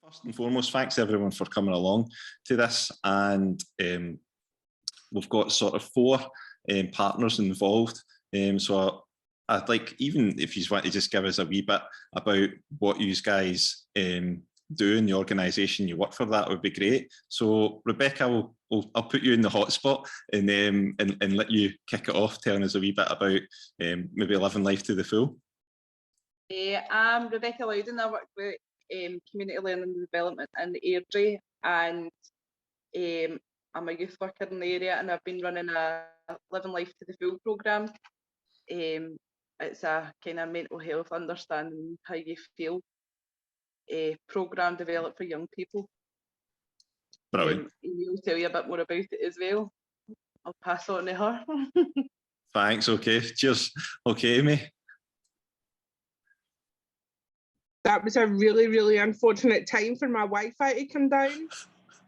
First and foremost, thanks everyone for coming along to this, and we've got sort of four partners involved. So I'd like, even if you want to just give us a wee bit about what you guys do in the organisation you work for, that would be great. So Rebecca, I'll put you in the hot spot and let you kick it off, telling us a wee bit about maybe living life to the full. I'm Rebecca Loudon. I work with community learning and development in Airdrie, and I'm a youth worker in the area, and I've been running a Living Life to the Full programme. It's a kind of mental health, understanding how you feel programme developed for young people. Brilliant. We'll tell you a bit more about it as well. I'll pass on to her. Thanks. Okay. Cheers. Okay, Amy. That was a really, really unfortunate time for my Wi-Fi to come down,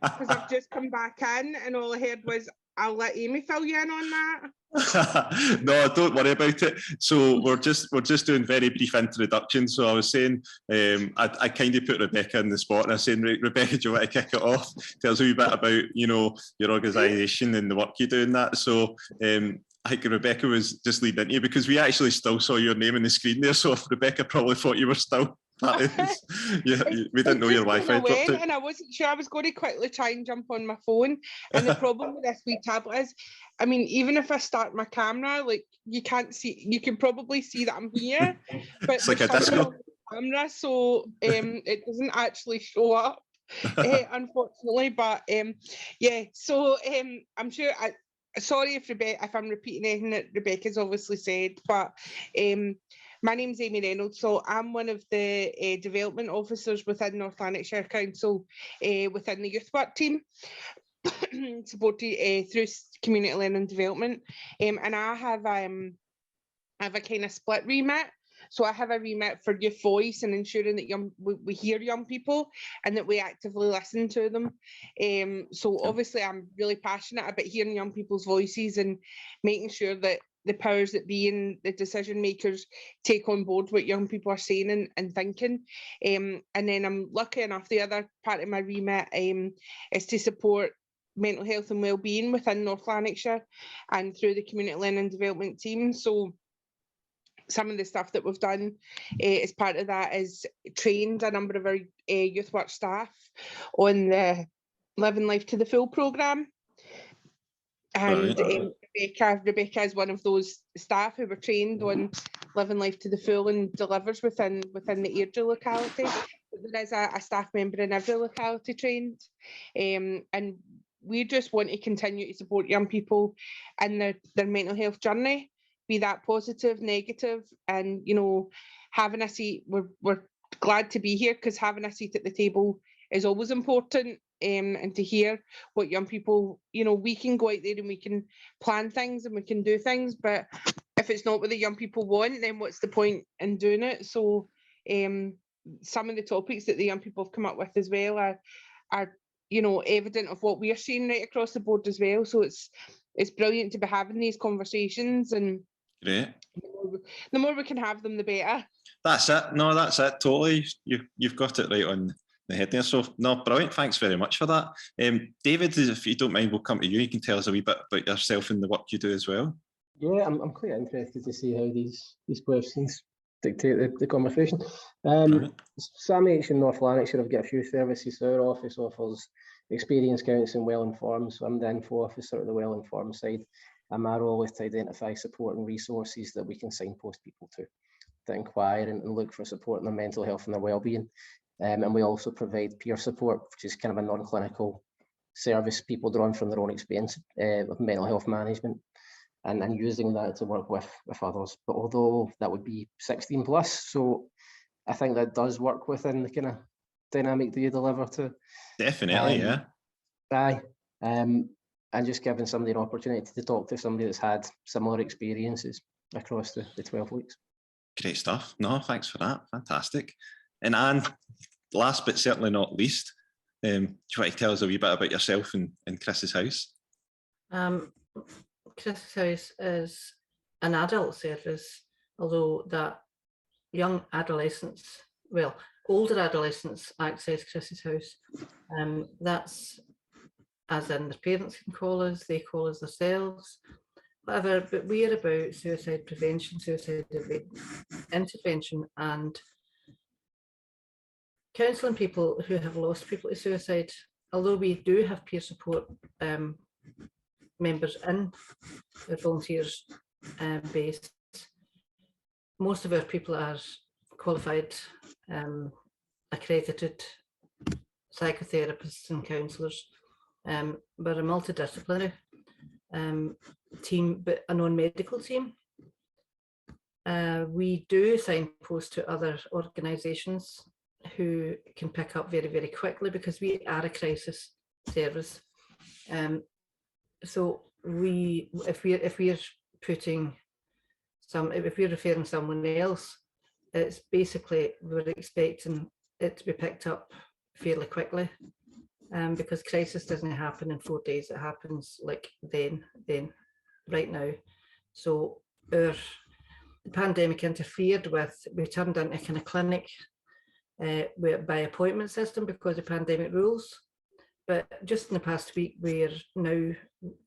because I've just come back in and all I heard was, I'll let Amy fill you in on that. No, don't worry about it. So we're just doing very brief introductions. So I was saying, I kind of put Rebecca in the spot, and I was saying, Rebecca, do you want to kick it off? Tell us a wee bit about, your organisation and the work you do in that. So I think Rebecca was just leading into you, because we actually still saw your name on the screen there. So Rebecca probably thought you were still. Yeah, we didn't know your Wi-Fi dropped out. And I wasn't sure. I was going to quickly try and jump on my phone. And the problem with this wee tablet is, I mean, even if I start my camera, like, you can't see, you can probably see that I'm here, but it's like a disco camera, so it doesn't actually show up, unfortunately. But yeah, so I'm sure sorry if I'm repeating anything that Rebecca's obviously said, but my name's Amy Reynolds, so I'm one of the development officers within North Lanarkshire Council within the youth work team, supported through community learning and development. And I have a kind of split remit. So I have a remit for youth voice and ensuring that we hear young people and that we actively listen to them. So obviously I'm really passionate about hearing young people's voices and making sure that the powers that be and the decision makers take on board what young people are saying and thinking. And then I'm lucky enough, the other part of my remit is to support mental health and wellbeing within North Lanarkshire and through the community learning and development team. So some of the stuff that we've done as part of that is trained a number of our youth work staff on the Living Life to the Full programme. And Rebecca is one of those staff who were trained on Living Life to the Full and delivers within the Airdrie locality. There is a staff member in every locality trained. And we just want to continue to support young people in their mental health journey, be that positive, negative, and having a seat. We're glad to be here, because having a seat at the table is always important. And to hear what young people, we can go out there and we can plan things and we can do things, but if it's not what the young people want, then what's the point in doing it? So some of the topics that the young people have come up with as well are evident of what we're seeing right across the board as well. So it's brilliant to be having these conversations, and great. The more we can have them, the better. That's it. No, that's it. Totally. You've got it right on the head there. So no, brilliant. Thanks very much for that. David, if you don't mind, we'll come to you. You can tell us a wee bit about yourself and the work you do as well. Yeah, I'm quite interested to see how these questions dictate the conversation. SAMH in North Lanarkshire have got a few services. So our office offers experience counselling well-informed. So I'm the info officer at the well-informed side. And my role is to identify support and resources that we can signpost people to inquire and look for support in their mental health and their well-being. And we also provide peer support, which is kind of a non-clinical service, people drawn from their own experience of mental health management and using that to work with others. But although that would be 16 plus, so I think that does work within the kind of dynamic that you deliver to. Definitely, yeah. Aye. And just giving somebody an opportunity to talk to somebody that's had similar experiences across the 12 weeks. Great stuff. No, thanks for that. Fantastic. And Anne, last but certainly not least, do you want to tell us a wee bit about yourself and Chris's house? Chris's house is an adult service, although that young adolescents, well, older adolescents access Chris's house. That's as in their parents can call us, they call us themselves, whatever, but we're about suicide prevention, suicide intervention, and counselling people who have lost people to suicide. Although we do have peer support members in the volunteers base, most of our people are qualified, accredited psychotherapists and counsellors. We're a multidisciplinary team, but a non-medical team. We do signpost to other organisations who can pick up very, very quickly, because we are a crisis service. So if we're referring someone else, it's basically we're expecting it to be picked up fairly quickly, because crisis doesn't happen in 4 days. It happens like then, right now. So the pandemic interfered with, we turned into kind of clinic by appointment system because of pandemic rules. But just in the past week, we're now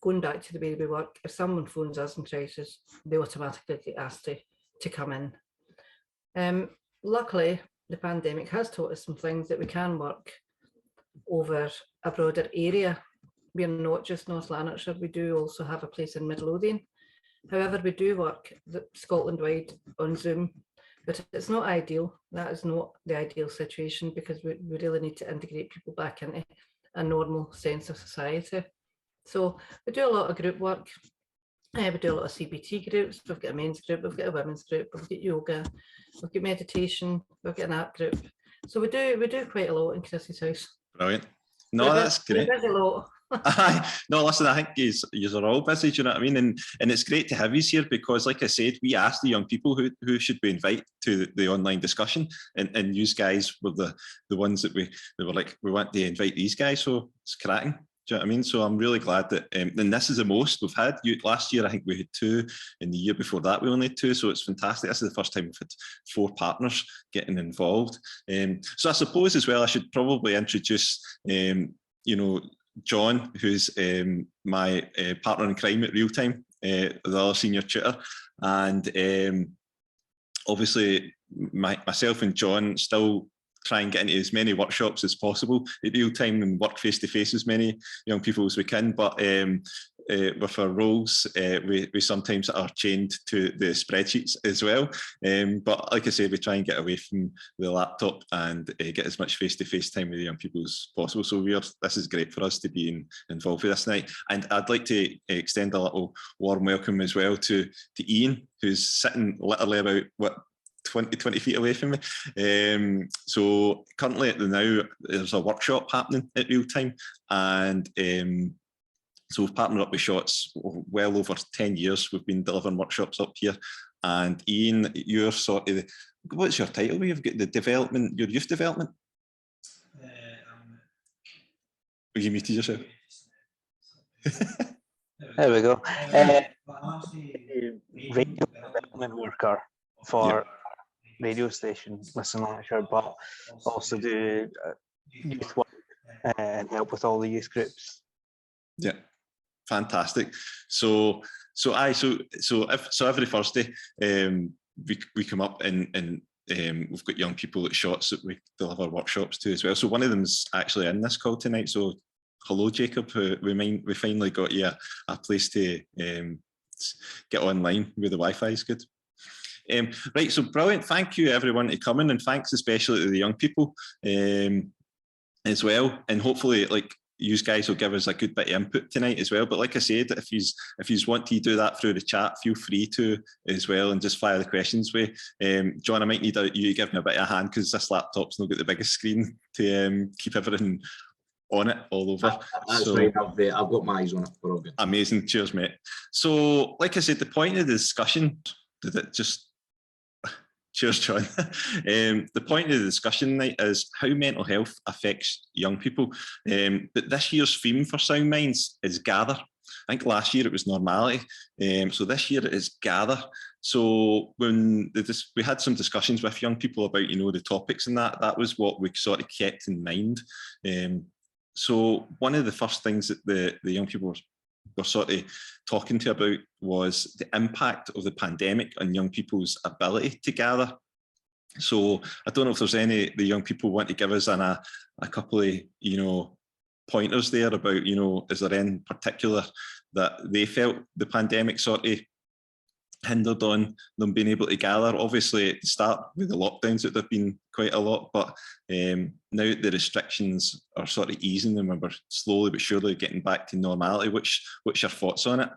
going back to the way we work. If someone phones us in crisis, they automatically get asked to come in. Luckily, the pandemic has taught us some things that we can work over a broader area. We're not just North Lanarkshire, we do also have a place in Midlothian. However, we do work Scotland-wide on Zoom, but it's not ideal. That is not the ideal situation, because we really need to integrate people back into a normal sense of society. So we do a lot of group work. We do a lot of CBT groups. We've got a men's group, we've got a women's group, we've got yoga, we've got meditation, we've got an art group. So we do quite a lot in Chris's house. Brilliant. No, that's great. There's a lot. No, listen, I think you are all busy, do you know what I mean? And it's great to have you here, because like I said, we asked the young people who should we invite to the online discussion, and you guys were the ones that we were like, we want to invite these guys, so it's cracking. Do you know what I mean? So I'm really glad that, and this is the most we've had. Last year, I think we had 2, and the year before that, we only had 2. So it's fantastic. This is the first time we've had 4 partners getting involved. So I suppose as well, I should probably introduce, John, who's my partner in crime at Realtime, the other senior tutor. And obviously, myself and John still try and get into as many workshops as possible at Realtime and work face-to-face as many young people as we can. But with our roles, we sometimes are chained to the spreadsheets as well. But like I said, we try and get away from the laptop and get as much face-to-face time with the young people as possible. So this is great for us to be involved with this night. And I'd like to extend a little warm welcome as well to Ian, who's sitting literally about 20 feet away from me. So currently at the now, there's a workshop happening at Realtime, and so we've partnered up with Shots. Well over 10 years we've been delivering workshops up here. And Ian, you're sort of, what's your title? You've got the development, your youth development? You muted yourself. There we go. Radio development worker for radio station, Listen Lanarkshire, but also do youth work and help with all the youth groups. Yeah, fantastic. So every Thursday we come up and we've got young people at Shots that we deliver workshops to as well. So one of them's actually in this call tonight. So hello, Jacob. We finally got you a place to get online where the Wi-Fi is good. Right, so brilliant. Thank you everyone to coming, and thanks especially to the young people as well. And hopefully, like, you guys will give us a good bit of input tonight as well. But like I said, if you want to do that through the chat, feel free to as well, and just fire the questions with. John, I might need you to give me a bit of a hand, because this laptop's not got the biggest screen to keep everything on it all over. That's so, right, I've got my eyes on it. We're all good. Amazing, cheers, mate. So, like I said, the point of the discussion, cheers, John. The point of the discussion tonight is how mental health affects young people. But this year's theme for Soundminds is Gather. I think last year it was normality. So this year it is gather. So when we had some discussions with young people about, you know, the topics and that was what we sort of kept in mind. So one of the first things that the young people were sort of talking to about was the impact of the pandemic on young people's ability to gather. So I don't know if there's the young people want to give us a couple of, you know, pointers there about, you know, is there in particular that they felt the pandemic sort of hindered on them being able to gather? Obviously at the start with the lockdowns it have been quite a lot, but now the restrictions are sort of easing and we're slowly but surely getting back to normality. What's your thoughts on it?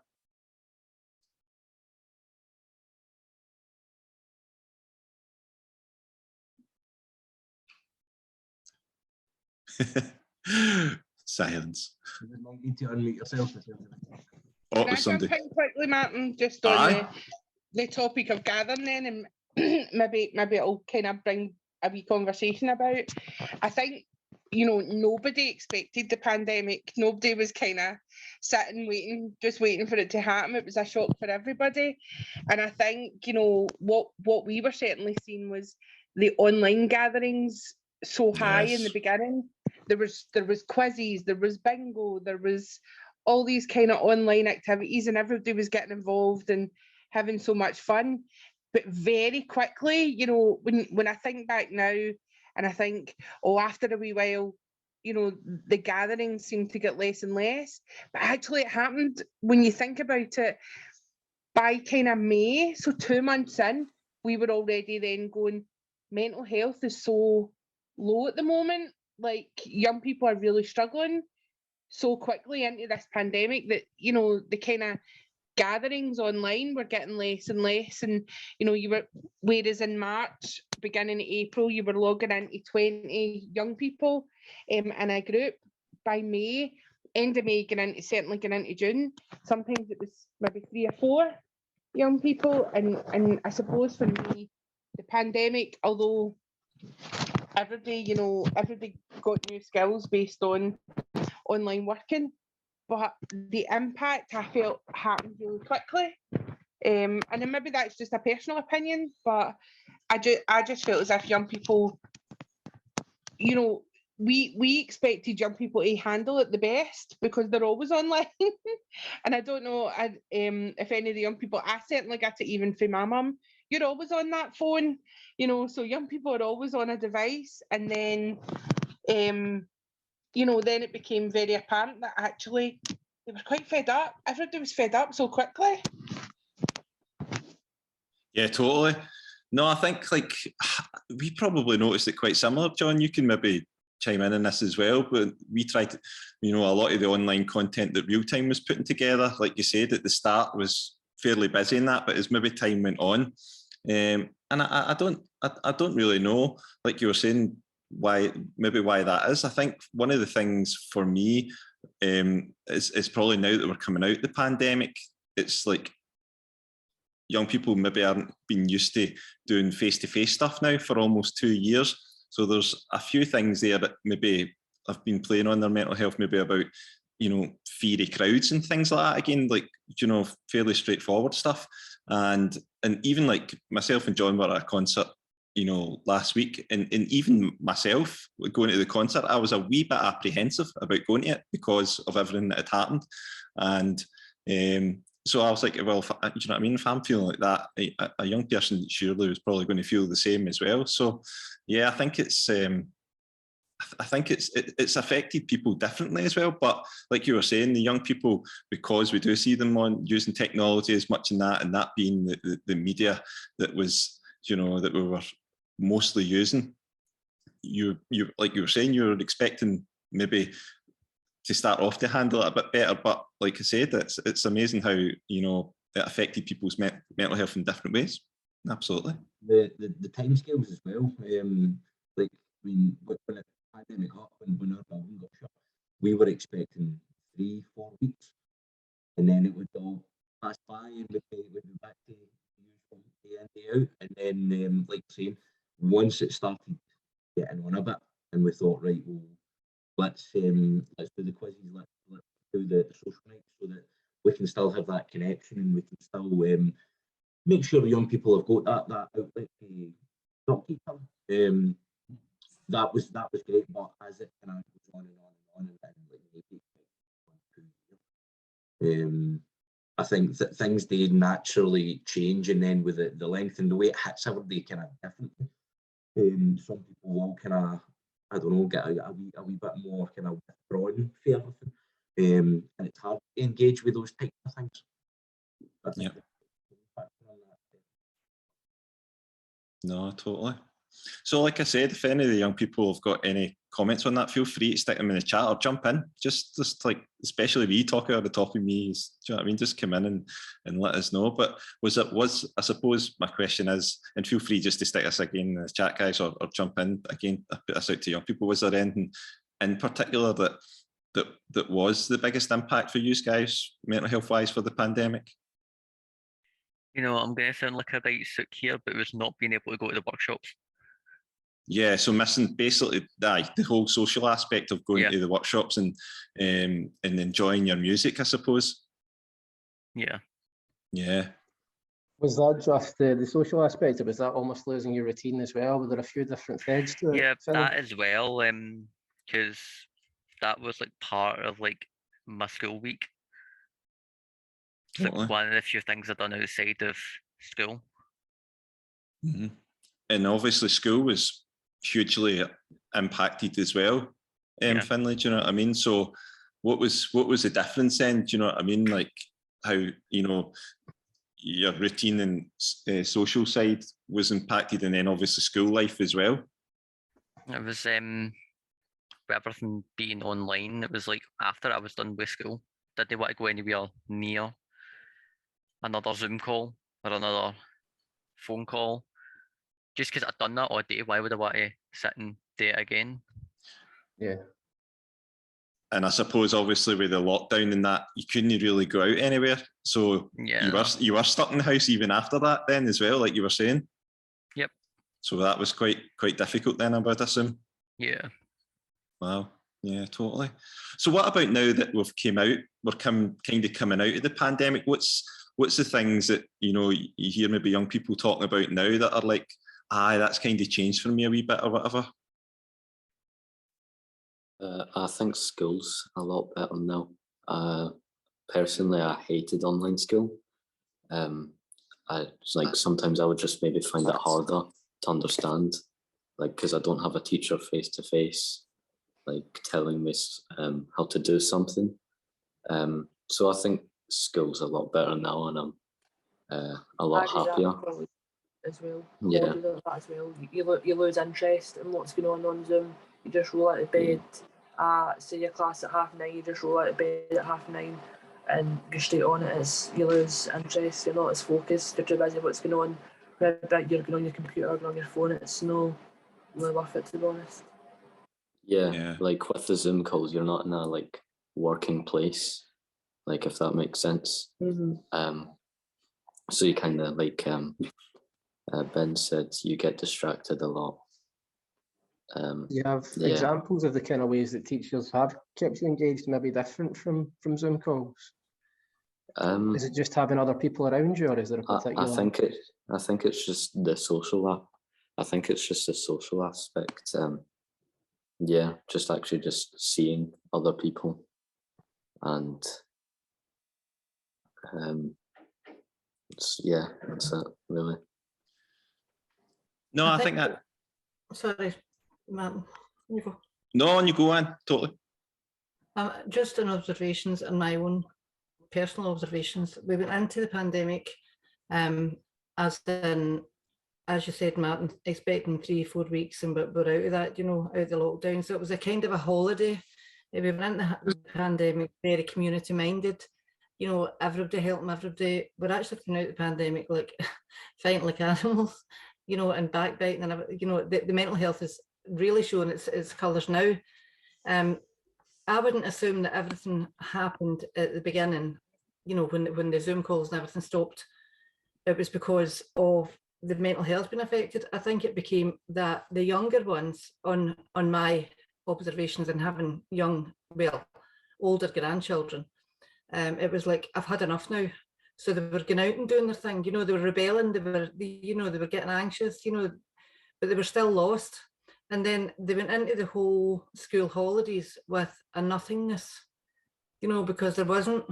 Silence. You need to unmute yourself. Oh, Can I jump somebody. in quickly, Martin, just on the topic of gathering then, and maybe it'll kind of bring a wee conversation about. I think, you know, nobody expected the pandemic. Nobody was kind of sitting just waiting for it to happen. It was a shock for everybody. And I think, you know, what we were certainly seeing was the online gatherings so high in the beginning. There was quizzes, there was bingo, there was all these kind of online activities, and everybody was getting involved and having so much fun. But very quickly, you know, when I think back now, and I think, oh, after a wee while, you know, the gatherings seemed to get less and less. But actually it happened, when you think about it, by kind of May, so 2 months in, we were already then going, mental health is so low at the moment. Like, young people are really struggling so quickly into this pandemic that, you know, the kind of gatherings online were getting less and less. And, you know, whereas in March, beginning of April, you were logging into 20 young people in a group. By May, end of May, certainly going into June, sometimes it was maybe 3 or 4 young people. And I suppose for me, the pandemic, although everybody got new skills based on online working, but the impact I felt happened really quickly. And then maybe that's just a personal opinion, but I just felt as if young people, you know, we expected young people to handle it the best because they're always online. And I don't know if any of the young people, I certainly got it even from my mum, you're always on that phone, you know, so young people are always on a device. And then, you know, then it became very apparent that actually they were quite fed up. Everybody was fed up so quickly. Yeah, totally. No, I think like we probably noticed it quite similar. John, you can maybe chime in on this as well, but we tried to, you know, a lot of the online content that Real Time was putting together, like you said, at the start was fairly busy in that, but as maybe time went on, and I don't really know, like you were saying, why that is. I think one of the things for me is probably now that we're coming out the pandemic, it's like young people maybe aren't been used to doing face-to-face stuff now for almost 2 years. So there's a few things there that maybe have been playing on their mental health, maybe about, you know, feary crowds and things like that. Again, like, you know, fairly straightforward stuff. And even like myself and John were at a concert, you know, last week, and even myself going to the concert, I was a wee bit apprehensive about going to it because of everything that had happened. And so I was like, well, you know what I mean? If I'm feeling like that, a young person surely was probably going to feel the same as well. So yeah, I think it's affected people differently as well. But like you were saying, the young people, because we do see them on using technology as much in that, and that being the media that was, you know, that we were mostly using, you like you were saying, you were expecting maybe to start off to handle it a bit better, but like I said, it's amazing how, you know, it affected people's mental health in different ways. Absolutely. The timescales as well. Like when the pandemic happened, when our building got shut, we were expecting 3-4 weeks, and then it would all pass by, and we'd be back to usual day in, day out. And then, like saying, once it started getting on a bit, and we thought, right, well, let's do the quizzes, let's do the social nights, so that we can still have that connection, and we can still make sure the young people have got that outlet to talk to each other. That was great, but as it kind of goes on and on and on, and like maybe I think that things do naturally change, and then with the length and the way it hits everybody kind of differently. Some people will kind of, I don't know, get a wee bit more kind of withdrawn for everything, and it's hard to engage with those types of things. Yeah. No, totally. So like I said, if any of the young people have got any comments on that, feel free to stick them in the chat or jump in. Just like, especially me talking at the top of me, do you know what I mean? Just come in and let us know. But I suppose my question is, and feel free just to stick us again in the chat, guys, or jump in again, I put this out to young people. Was there anything in particular that was the biggest impact for you guys, mental health wise, for the pandemic? You know, I'm going to sound like a right sook here, but it was not being able to go to the workshops. Yeah, so missing basically the whole social aspect of going to the workshops and enjoying your music, I suppose. Yeah. Yeah. Was that just the social aspect, or was that almost losing your routine as well? Were there a few different threads to it? Yeah, Philip? that as well, because that was like part of like my school week. It's like one of the few things I've done outside of school. Mm-hmm. And obviously school was hugely impacted as well in Finlay, do you know what I mean? So what was the difference then, do you know what I mean? Like how, you know, your routine and social side was impacted, and then obviously school life as well? It was with everything being online, it was like after I was done with school, didn't want to go anywhere near another Zoom call or another phone call. Just because I'd done that all day, why would I want to sit and do it again? Yeah. And I suppose obviously with the lockdown and that, you couldn't really go out anywhere. So you were stuck in the house even after that then as well, like you were saying? Yep. So that was quite difficult then, I would assume? Yeah. Wow. Yeah, totally. So what about now that we're kind of coming out of the pandemic? What's the things that, you know, you hear maybe young people talking about now that are like, that's kind of changed for me a wee bit or whatever? I think school's a lot better now. Personally, I hated online school. Sometimes I would just maybe find it harder to understand, like because I don't have a teacher face to face, like telling me how to do something. So I think school's a lot better now, and I'm a lot happier. As well. Yeah. As well. You lose interest in what's going on Zoom. You just roll out of bed. Say your class at 9:30, you just roll out of bed at 9:30 and go straight on it. You lose interest, you're not as focused, you're too busy what's going on. You're going on your computer, going on your phone, it's no really worth it, to be honest. Yeah, like with the Zoom calls, you're not in a like working place, like if that makes sense. Mm-hmm. So you kind of like Ben said, you get distracted a lot. You have examples of the kind of ways that teachers have kept you engaged, maybe different from Zoom calls? Is it just having other people around you, or is there a particular? I think it's just the social I think it's just the social aspect. Just seeing other people, and that's it really. No, I think that. Sorry, Martin, you go. No, you go on, totally. Just on observations and my own personal observations. We went into the pandemic, as you said, Martin, expecting 3-4 weeks, and we're out of that, you know, out of the lockdown. So it was a kind of a holiday. We went into the pandemic very community minded. You know, everybody helping everybody. We're actually coming out of the pandemic like fighting like animals, you know, and backbiting, and you know, the mental health is really showing its colours now. I wouldn't assume that everything happened at the beginning, you know, when the Zoom calls and everything stopped, it was because of the mental health being affected. I think it became that the younger ones, on my observations and having older grandchildren, it was like, I've had enough now. So they were going out and doing their thing, you know, they were rebelling, they were getting anxious, you know, but they were still lost. And then they went into the whole school holidays with a nothingness, you know, because there wasn't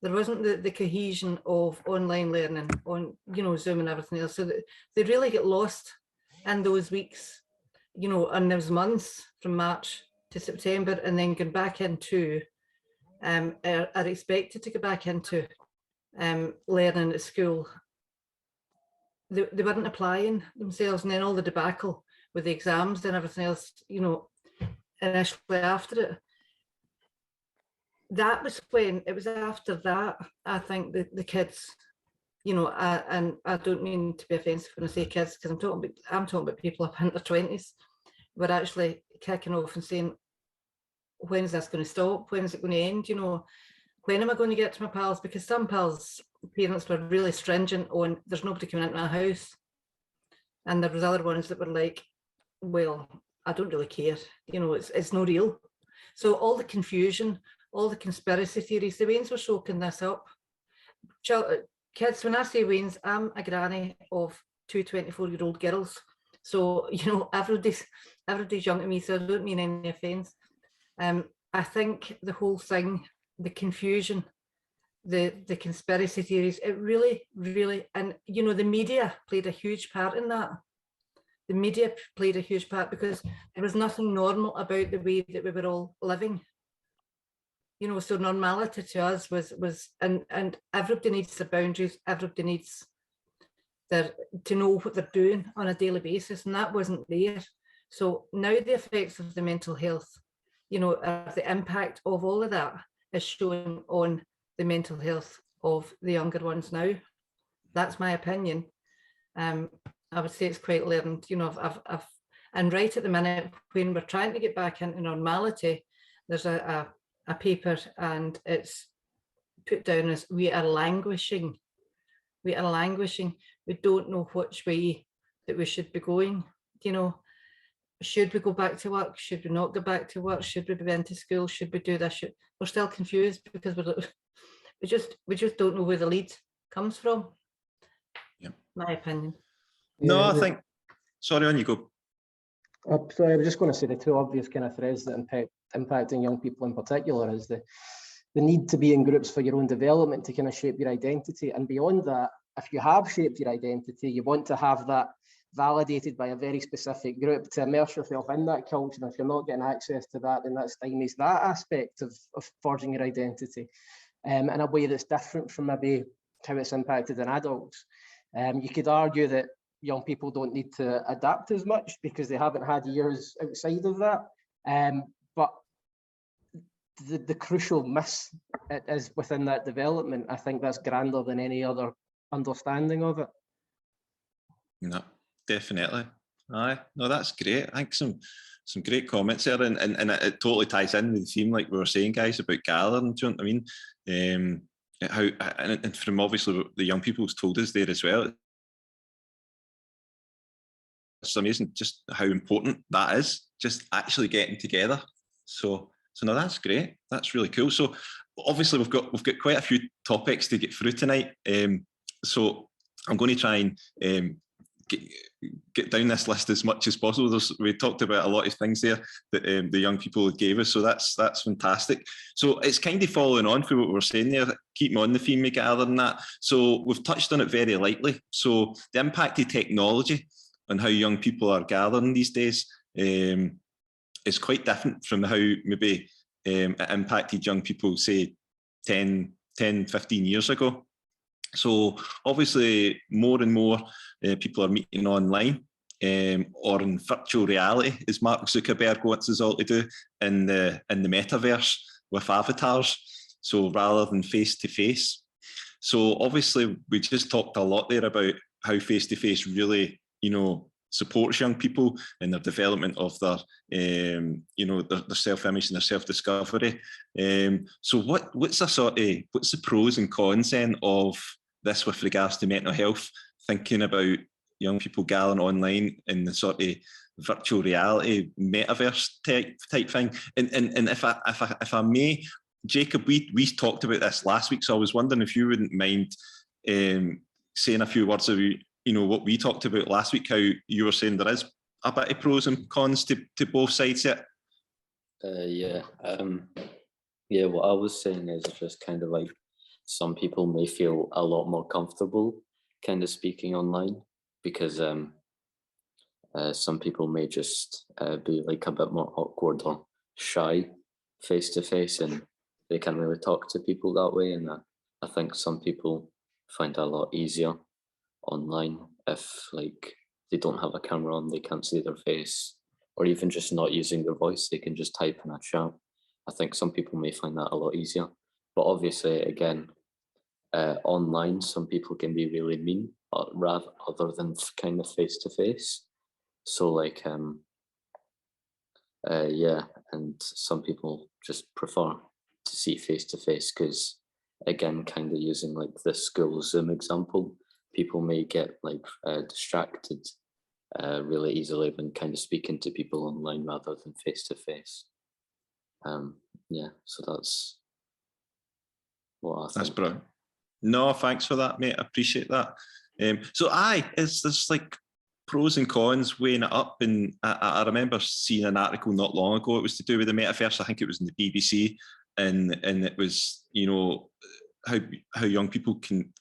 the cohesion of online learning on, you know, Zoom and everything else. So they really get lost in those weeks, you know, and those months from March to September, and then going back into, are expected to go back into learning at school. They weren't applying themselves, and then all the debacle with the exams and everything else, you know, initially after it. That was when, it was after that, I think the kids, you know, and I don't mean to be offensive when I say kids, because I'm talking about people up in their 20s, were actually kicking off and saying, when is this going to stop? When is it going to end? You know, when am I going to get to my pals? Because some pals' parents were really stringent on, there's nobody coming into my house. And there was other ones that were like, well, I don't really care. You know, it's no real. So all the confusion, all the conspiracy theories, the Waynes were soaking this up. Kids, when I say Waynes, I'm a granny of two 24-year-old girls. So, you know, everybody's young to me, so I don't mean any offence. I think the whole thing, the confusion, the conspiracy theories, it really, really, and, you know, the media played a huge part in that. The media played a huge part because there was nothing normal about the way that we were all living. You know, so normality to us was and everybody needs their boundaries, everybody needs to know what they're doing on a daily basis, and that wasn't there. So now the effects of the mental health, you know, the impact of all of that is shown on the mental health of the younger ones now. That's my opinion. I would say it's quite learned, you know, and right at the minute when we're trying to get back into normality, there's a paper and it's put down as we are languishing. We are languishing. We don't know which way that we should be going. You know, should we go back to work? Should we not go back to work? Should we be into school? Should we do this? We're still confused because we just don't know where the lead comes from. Yep. My opinion. No, I think, sorry, on you go. Sorry, I was just going to say the two obvious kind of threads that impacting young people in particular is the need to be in groups for your own development to kind of shape your identity. And beyond that, if you have shaped your identity, you want to have that validated by a very specific group to immerse yourself in that culture. And if you're not getting access to that, then that stymies that aspect of forging your identity in a way that's different from maybe how it's impacted in adults. You could argue that young people don't need to adapt as much because they haven't had years outside of that. But the crucial miss is within that development. I think that's grander than any other understanding of it. No, definitely. Aye, no, that's great. I think some great comments there, and it totally ties in with the theme, like we were saying, guys, about gathering. Do you know what I mean? How and from obviously what the young people's told us there as well. It's amazing just how important that is, just actually getting together. So no, that's great. That's really cool. So obviously we've got quite a few topics to get through tonight. So I'm going to try and get down this list as much as possible. We talked about a lot of things there that the young people gave us, so that's fantastic. So it's kind of following on from what we were saying there, keeping on the theme of gathering that. So we've touched on it very lightly. So the impact of technology and how young people are gathering these days is quite different from how maybe it impacted young people, say, 10, 15 years ago. So obviously more and more people are meeting online or in virtual reality, as Mark Zuckerberg wants us all to do, in the metaverse with avatars. So rather than face-to-face. So obviously we just talked a lot there about how face-to-face really, supports young people in their development of their, their self-image and their self-discovery. So what's the pros and cons then of this with regards to mental health, thinking about young people gathering online in the sort of virtual reality metaverse type thing? And if I may, Jacob, we talked about this last week, so I was wondering if you wouldn't mind saying a few words about, you know, what we talked about last week, how you were saying there is a bit of pros and cons to both sides yet. Yeah. Yeah, what I was saying is just kind of like some people may feel a lot more comfortable kind of speaking online because some people may just be like a bit more awkward or shy face to face, and they can't really talk to people that way. And I think some people find it a lot easier online if like they don't have a camera on, they can't see their face, or even just not using their voice, they can just type in a chat. I think some people may find that a lot easier. But obviously, again, online, some people can be really mean, rather other than kind of face to face. So like, yeah, and some people just prefer to see face to face because, again, kind of using like the school Zoom example, people may get like distracted really easily when kind of speaking to people online rather than face to face. Yeah, so that's what I think. That's brilliant. No, thanks for that, mate. I appreciate that. So there's like pros and cons weighing it up, and I remember seeing an article not long ago. It was to do with the metaverse. I think it was in the BBC, and it was, you know, how young people can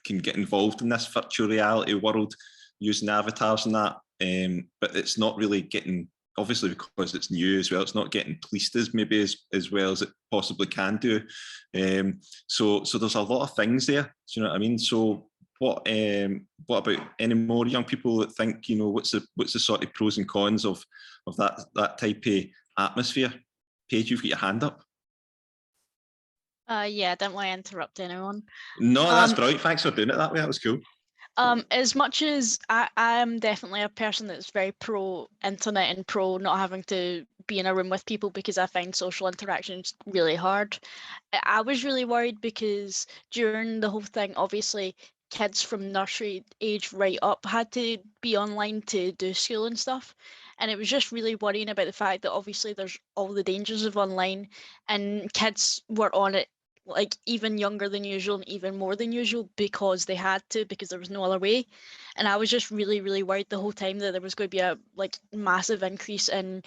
get involved in this virtual reality world using avatars and that. But it's not really getting, obviously because it's new as well, it's not getting policed as maybe as well as it possibly can do. So there's a lot of things there. Do you know what I mean? So what about any more young people that think, you know, what's the sort of pros and cons of that type of atmosphere? Paige, you've got your hand up. Yeah, don't want to interrupt anyone. No, that's brilliant. Thanks for doing it that way. That was cool. As much as I am definitely a person that's very pro internet and pro not having to be in a room with people because I find social interactions really hard. I was really worried because during the whole thing, obviously kids from nursery age right up had to be online to do school and stuff. And it was just really worrying about the fact that obviously there's all the dangers of online, and kids were on it like even younger than usual and even more than usual because they had to, because there was no other way. And I was just really, really worried the whole time that there was going to be a like massive increase in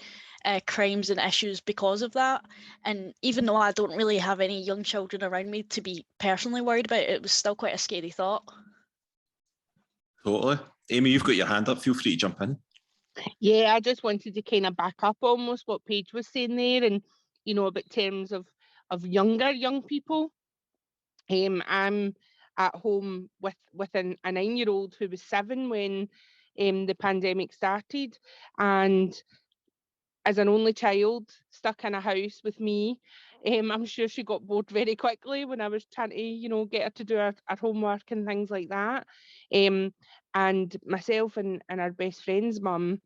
crimes and issues because of that. And even though I don't really have any young children around me to be personally worried about, it was still quite a scary thought. Totally. Amy, you've got your hand up. Feel free to jump in. Yeah, I just wanted to kind of back up almost what Paige was saying there, and you know, about terms of young people. I'm at home with a 9-year-old who was 7 when the pandemic started, and as an only child stuck in a house with me, I'm sure she got bored very quickly when I was trying to, you know, get her to do her homework and things like that. And myself and our best friend's mum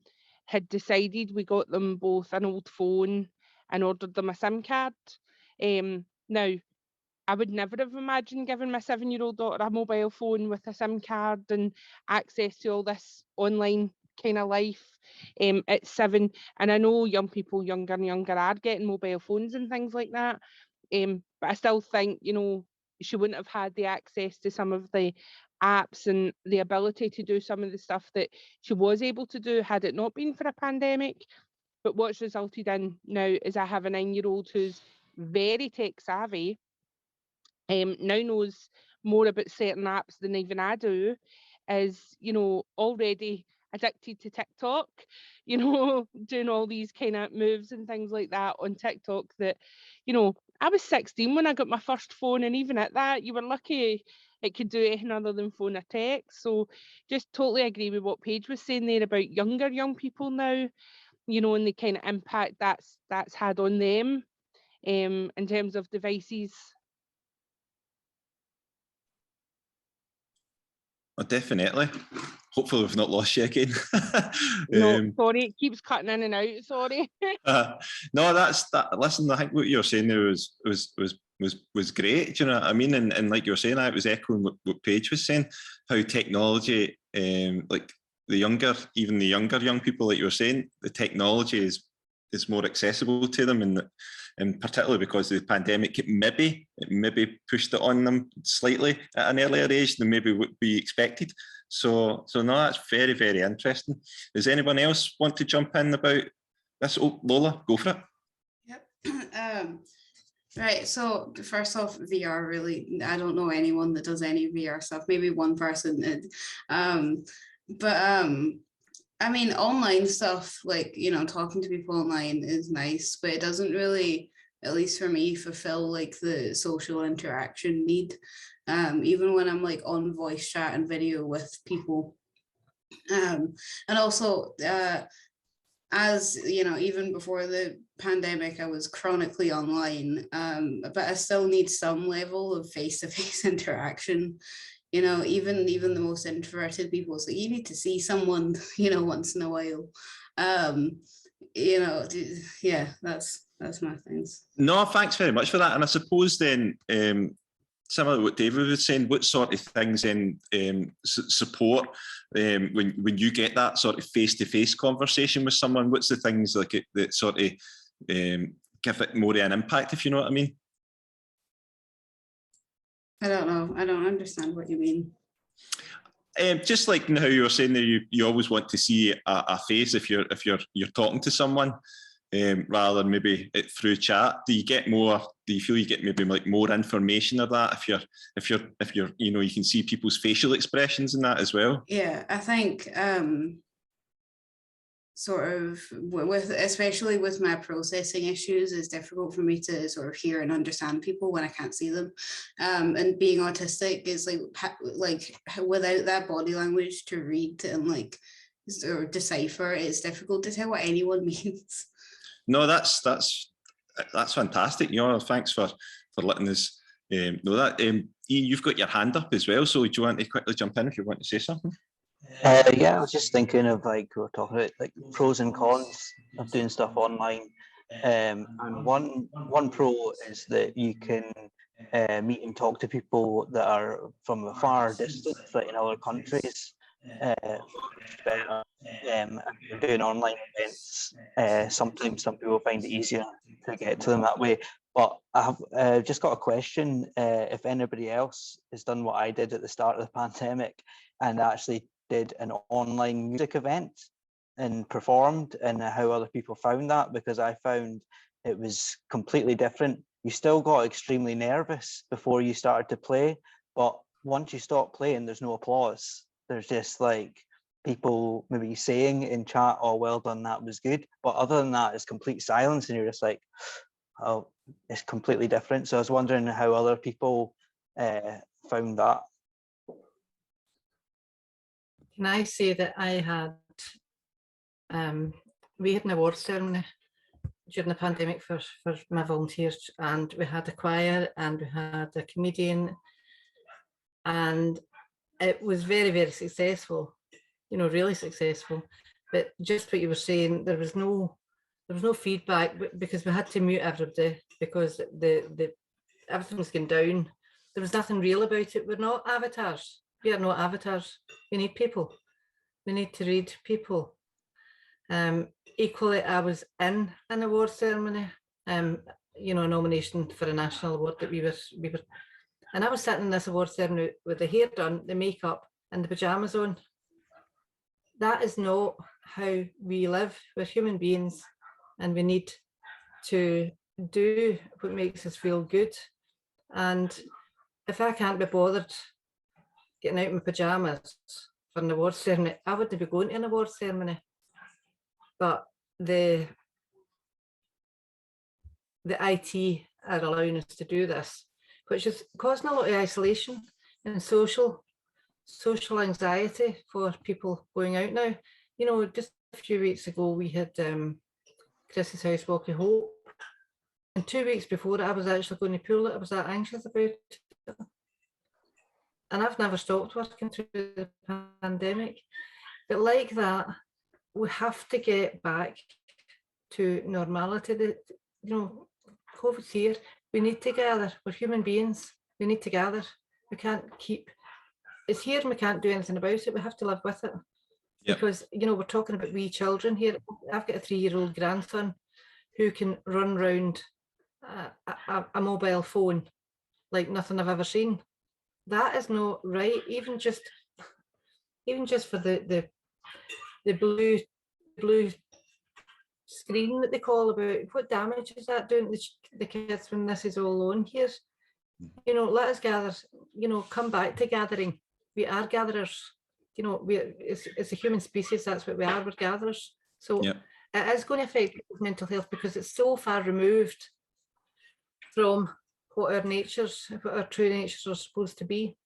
had decided, we got them both an old phone and ordered them a SIM card. Now, I would never have imagined giving my 7-year-old daughter a mobile phone with a SIM card and access to all this online kind of life at 7. And I know young people younger and younger are getting mobile phones and things like that. But I still think, you know, she wouldn't have had the access to some of the apps and the ability to do some of the stuff that she was able to do had it not been for a pandemic. But what's resulted in now is I have a 9-year-old who's very tech savvy, now knows more about certain apps than even I do, is, you know, already addicted to TikTok, you know, doing all these kind of moves and things like that on TikTok that, you know, I was 16 when I got my first phone, and even at that, you were lucky it could do anything other than phone or text. So just totally agree with what Paige was saying there about young people now, you know, and the kind of impact that's had on them in terms of devices. Oh, definitely. Hopefully we've not lost you again. No, sorry, it keeps cutting in and out. Sorry. No, that's that. Listen, I think what you were saying there was great. Do you know what I mean? And like you were saying, I was echoing what Paige was saying, how technology, like even the younger young people, like you were saying, the technology is more accessible to them, and and particularly because of the pandemic, it maybe pushed it on them slightly at an earlier age than maybe would be expected. So no, that's very, very interesting. Does anyone else want to jump in about this? Oh, Lola, go for it. Yep. Right, so first off, VR, really, I don't know anyone that does any VR stuff, maybe one person did. I mean, online stuff, like, you know, talking to people online is nice, but it doesn't really, at least for me, fulfill like the social interaction need. Even when I'm like on voice chat and video with people. And also, as you know, even before the pandemic, I was chronically online, but I still need some level of face-to-face interaction. You know, even the most introverted people, so you need to see someone, you know, once in a while. You know, yeah, that's my things. No, thanks very much for that. And I suppose then, similar to what David was saying, what sort of things in support when you get that sort of face-to-face conversation with someone? What's the things like it that sort of give it more of an impact, if you know what I mean? I don't know. I don't understand what you mean. Just like how you were saying that you always want to see a face if you're talking to someone, rather than maybe it through chat. Do you feel you get maybe like more information of that if you're you know, you can see people's facial expressions in that as well? Yeah, I think sort of especially with my processing issues, it's difficult for me to sort of hear and understand people when I can't see them. And being autistic is like without that body language to read and like or decipher, it's difficult to tell what anyone means. No, that's fantastic. You know, thanks for letting us know that. Ian, you've got your hand up as well, so do you want to quickly jump in if you want to say something? Yeah, I was just thinking of, like, we were talking about like pros and cons of doing stuff online. And one pro is that you can meet and talk to people that are from a far distance, like in other countries. If you're doing online events, sometimes some people find it easier to get to them that way. But I have just got a question. If anybody else has done what I did at the start of the pandemic and actually did an online music event and performed, and how other people found that, because I found it was completely different. You still got extremely nervous before you started to play, but once you stop playing, there's no applause. There's just like people maybe saying in chat, "Oh, well done, that was good." But other than that, it's complete silence, and you're just like, "Oh, it's completely different." So I was wondering how other people found that. Can I say that I had, we had an awards ceremony during the pandemic for my volunteers, and we had a choir and we had a comedian, and it was very, very successful, you know, really successful. But just what you were saying, there was no feedback because we had to mute everybody because everything was going down. There was nothing real about it. We're not avatars. We are not avatars. We need people. We need to read people. Equally, I was in an award ceremony, you know, a nomination for a national award that we were, and I was sitting in this award ceremony with the hair done, the makeup, and the pajamas on. That is not how we live. We're human beings, and we need to do what makes us feel good. And if I can't be bothered getting out in my pajamas for an award ceremony, I wouldn't be going to an award ceremony. But the IT are allowing us to do this, which is causing a lot of isolation and social anxiety for people going out now. You know, just a few weeks ago, we had Chris's House Walk of Hope. And 2 weeks before I was actually going to pull it. I was that anxious about it. And I've never stopped working through the pandemic. But like that, we have to get back to normality. You know, COVID's here. We need to gather. We're human beings. We need to gather. We can't keep, it's here and we can't do anything about it. We have to live with it. Yep. Because, you know, we're talking about wee children here. I've got a 3-year-old grandson who can run round a mobile phone like nothing I've ever seen. That is not right. Even just for the blue screen that they call about, what damage is that doing to the kids when this is all on here? You know, let us gather, you know, come back to gathering. We are gatherers, you know, it's a human species, that's what we are, we're gatherers. So it is going to affect people's mental health because it's so far removed from what our true natures are supposed to be.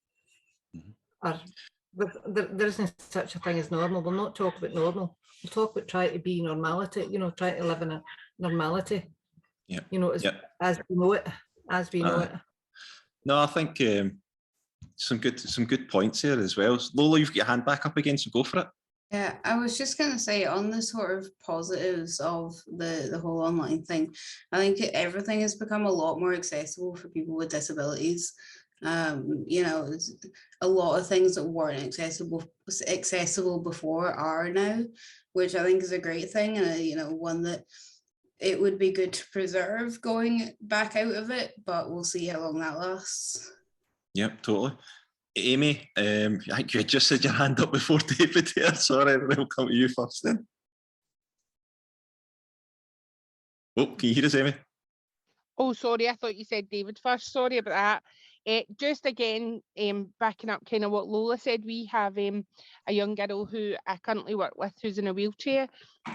There isn't such a thing as normal. We'll not talk about normal. We'll talk about trying to be normality, you know, try to live in a normality. Yeah. You know, as we know it, No, I think some good points there as well. Lola, you've got your hand back up again, so go for it. Yeah, I was just going to say on the sort of positives of the whole online thing, I think everything has become a lot more accessible for people with disabilities. You know, a lot of things that weren't accessible before are now, which I think is a great thing, and you know, one that it would be good to preserve going back out of it, but we'll see how long that lasts. Yep, totally. Amy, I think you had just had your hand up before David here. Sorry, we'll come to you first then. Oh, can you hear us, Amy? Oh, sorry, I thought you said David first. Sorry about that. Just again, backing up kind of what Lola said, we have a young girl who I currently work with who's in a wheelchair,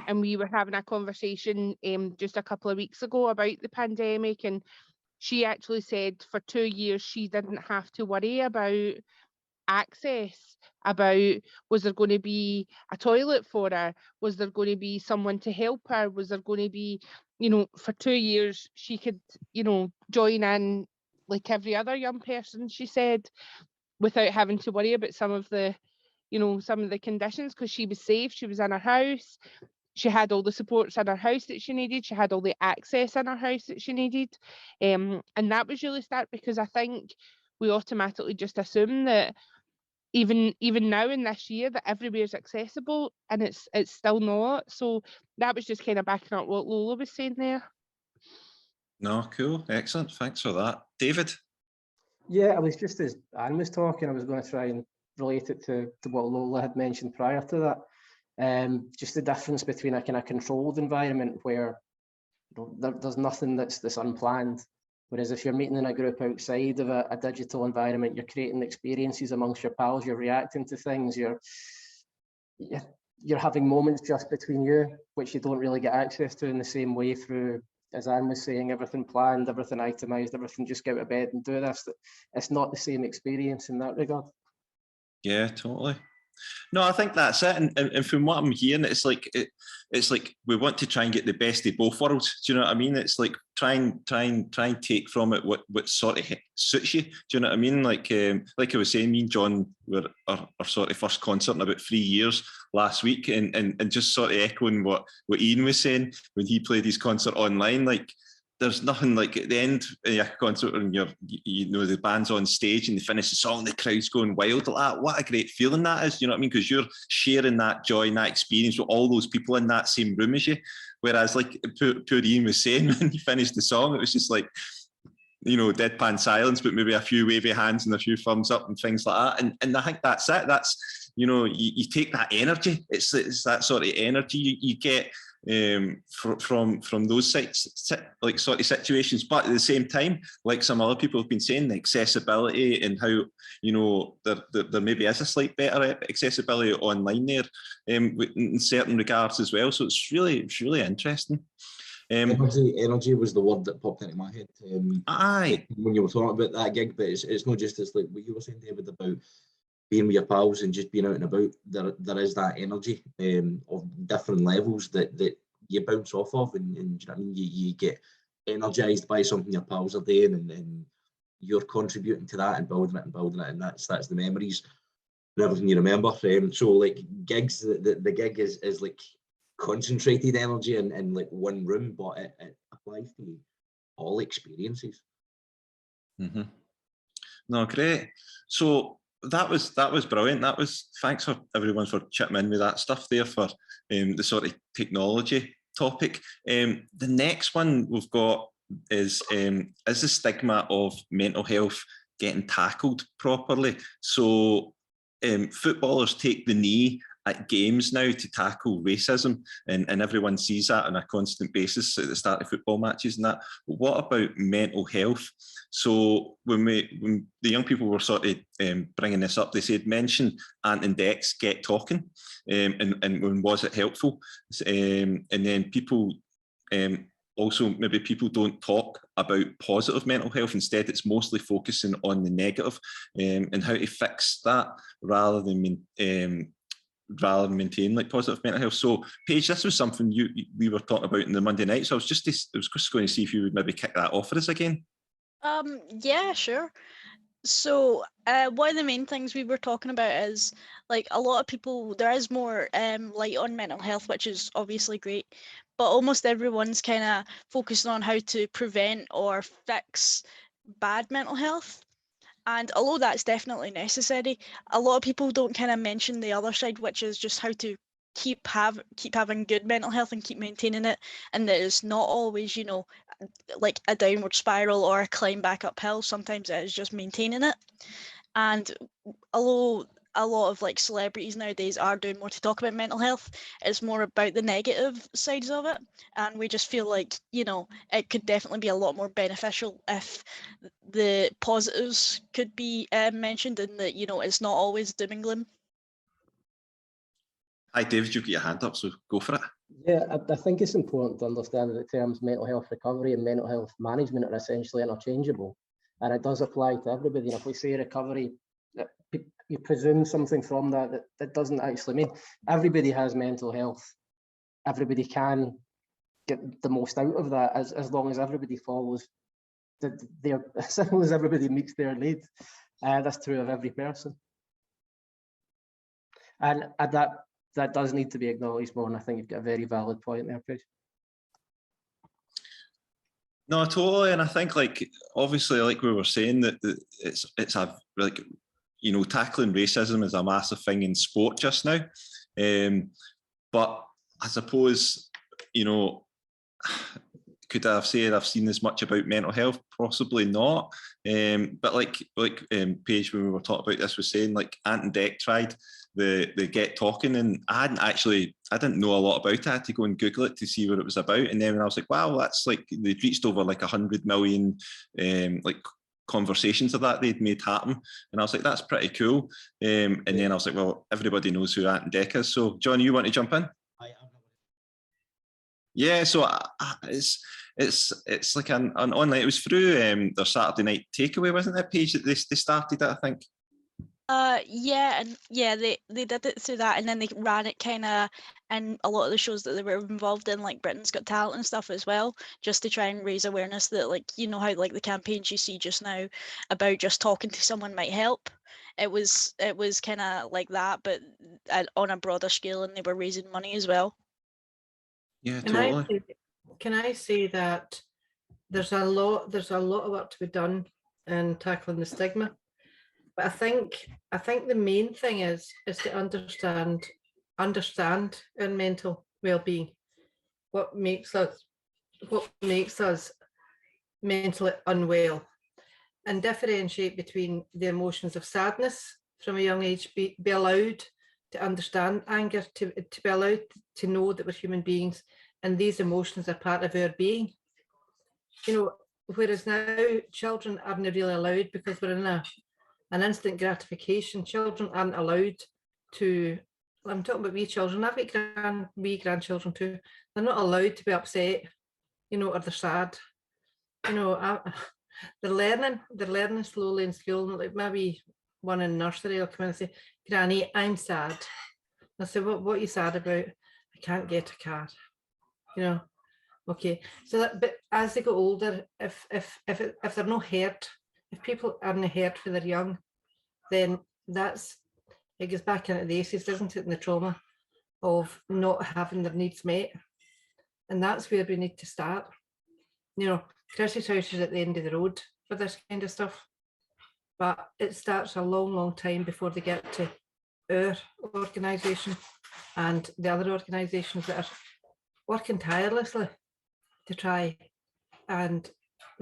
and we were having a conversation just a couple of weeks ago about the pandemic, and she actually said for 2 years she didn't have to worry about access, about was there going to be a toilet for her, was there going to be someone to help her, was there going to be, you know, for 2 years she could, you know, join in like every other young person, she said, without having to worry about some of the, you know, some of the conditions, because she was safe, she was in her house, she had all the supports in her house that she needed, she had all the access in her house that she needed, and that was really stark, because I think we automatically just assume that even now in this year that everywhere's accessible, and it's still not. So that was just kind of backing up what Lola was saying there. No, cool, excellent, thanks for that. David? Yeah, I was just, as Anne was talking, I was going to try and relate it to what Lola had mentioned prior to that. Just the difference between a kind of controlled environment where there's nothing that's unplanned. Whereas if you're meeting in a group outside of a digital environment, you're creating experiences amongst your pals, you're reacting to things, you're having moments just between you, which you don't really get access to in the same way through, as Anne was saying, everything planned, everything itemized, everything just get out of bed and do this. It's not the same experience in that regard. Yeah, totally. No, I think that's it. And from what I'm hearing, it's like we want to try and get the best of both worlds. Do you know what I mean? It's like try and take from it what sort of suits you. Do you know what I mean? Like I was saying, me and John were our sort of first concert in about 3 years last week, and just sort of echoing what Ian was saying when he played his concert online, like. There's nothing like at the end of your concert when you know the band's on stage and they finish the song, the crowd's going wild like that. What a great feeling that is, you know what I mean? Because you're sharing that joy and that experience with all those people in that same room as you. Whereas, like poor Ian was saying, when he finished the song, it was just like, you know, deadpan silence, but maybe a few wavy hands and a few thumbs up and things like that. And I think that's it. That's, you know, you take that energy. It's that sort of energy you get from those like sort of situations, but at the same time, like some other people have been saying, the accessibility and how, you know, there maybe is a slight better accessibility online there in certain regards as well. So it's really interesting. Energy was the word that popped into my head. Aye, when you were talking about that gig, but it's not just, it's like what you were saying, David, about being with your pals and just being out and about. There is that energy of different levels that you bounce off of, and you know what I mean, you get energized by something your pals are doing, and you're contributing to that and building it, and that's the memories and everything you remember. So like gigs, the gig is like concentrated energy in like one room, but it applies to all experiences. Mm-hmm. No, great. So that was brilliant. Thanks for everyone for chipping in with that stuff there for the sort of technology topic. The next one we've got is the stigma of mental health getting tackled properly? So footballers take the knee at games now to tackle racism, and everyone sees that on a constant basis at the start of football matches and that. But what about mental health? So when the young people were sort of bringing this up, they said, mention Ant and Dex Get Talking, and when was it helpful? And then people also, maybe people don't talk about positive mental health. Instead, it's mostly focusing on the negative, and how to fix that rather than maintain like positive mental health. So Paige, this was something we were talking about in the Monday night. So I was just going to see if you would maybe kick that off for us again. Yeah, sure. So one of the main things we were talking about is like a lot of people, there is more light on mental health, which is obviously great, but almost everyone's kind of focusing on how to prevent or fix bad mental health. And although that's definitely necessary, a lot of people don't kind of mention the other side, which is just how to keep having good mental health and keep maintaining it, and that it's not always, you know, like a downward spiral or a climb back uphill. Sometimes it is just maintaining it. And although a lot of like celebrities nowadays are doing more to talk about mental health, it's more about the negative sides of it, and we just feel like, you know, it could definitely be a lot more beneficial if the positives could be mentioned, and that, you know, it's not always doom and gloom. Hi David, you've got your hand up, so go for it. Yeah, I think it's important to understand that the terms mental health recovery and mental health management are essentially interchangeable, and it does apply to everybody. And if we say recovery, you presume something from that doesn't actually mean everybody has mental health. Everybody can get the most out of that as long as everybody follows as long as everybody meets their need. That's true of every person, and that does need to be acknowledged more, and I think you've got a very valid point there, Paige. No, totally, and I think like obviously, like we were saying, that it's a like, you know, tackling racism is a massive thing in sport just now, but I suppose, you know, could I have said I've seen as much about mental health? Possibly not, but like Paige, when we were talking about this, was saying like Ant and Dec tried the Get Talking, and I didn't know a lot about it. I had to go and Google it to see what it was about, and then when I was like, wow, that's like they'd reached over like 100 million like conversations of that they'd made happen, and I was like, that's pretty cool. And then I was like, well, everybody knows who Ant and Dec is. So John, you want to jump in? Yeah, so it's like an online. It was through their Saturday night takeaway, wasn't it, Paige, that they started it, I think. Yeah, and yeah, they did it through that, and then they ran it kind of in a lot of the shows that they were involved in, like Britain's Got Talent and stuff as well, just to try and raise awareness that, like, you know how like the campaigns you see just now about just talking to someone might help. It was kind of like that, but on a broader scale, and they were raising money as well. Yeah, totally. Can I say that there's a lot of work to be done in tackling the stigma, but I think the main thing is to understand our mental well-being, what makes us mentally unwell, and differentiate between the emotions of sadness from a young age, be allowed to understand anger, to be allowed to know that we're human beings and these emotions are part of our being. You know, whereas now children aren't really allowed, because we're in an instant gratification. Children aren't allowed to, I'm talking about wee children, I've got wee grandchildren too, they're not allowed to be upset, you know, or they're sad. You know, they're learning slowly in school. Like maybe one in nursery will come in and say, Granny, I'm sad. I say, what are you sad about? I can't get a car. You know, okay. So that, but as they go older, if they're not hurt, if people aren't hurt when they're young, then it goes back into the aces, doesn't it? And the trauma of not having their needs met, and that's where we need to start. You know, Chris's house is at the end of the road for this kind of stuff, but it starts a long time before they get to our organisation and the other organisations that are working tirelessly to try and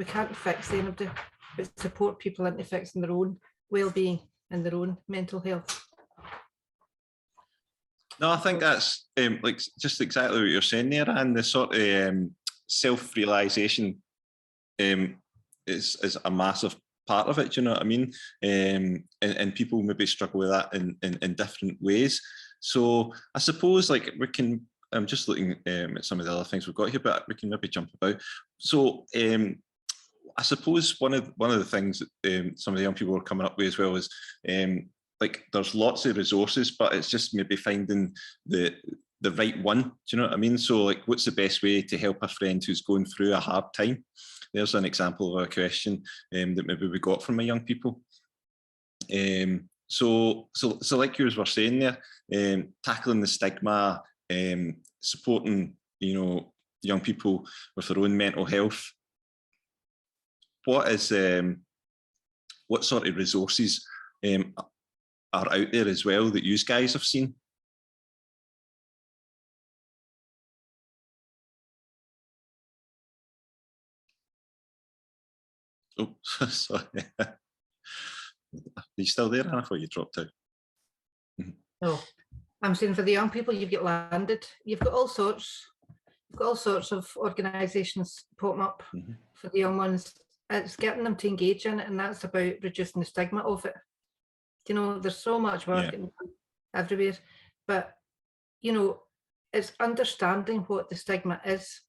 We can't fix anybody, but support people into fixing their own well-being and their own mental health. No, I think that's like just exactly what you're saying there, and the sort of self-realization is a massive part of it. Do you know what I mean? And people maybe struggle with that in different ways. So I suppose like we can. I'm just looking at some of the other things we've got here, but we can maybe jump about. So I suppose one of the things that some of the young people are coming up with as well is like there's lots of resources, but it's just maybe finding the right one. Do you know what I mean? So like, what's the best way to help a friend who's going through a hard time? There's an example of a question that maybe we got from my young people. So like you were saying there, tackling the stigma, supporting, you know, young people with their own mental health. What sort of resources are out there as well that you guys have seen? Oh, sorry. Are you still there? I thought you dropped out. No, I'm saying for the young people, you've got landed. You've got all sorts. You've got all sorts of organisations popping up for the young ones. It's getting them to engage in it, and that's about reducing the stigma of it. You know, there's so much work everywhere, but you know, it's understanding what the stigma is,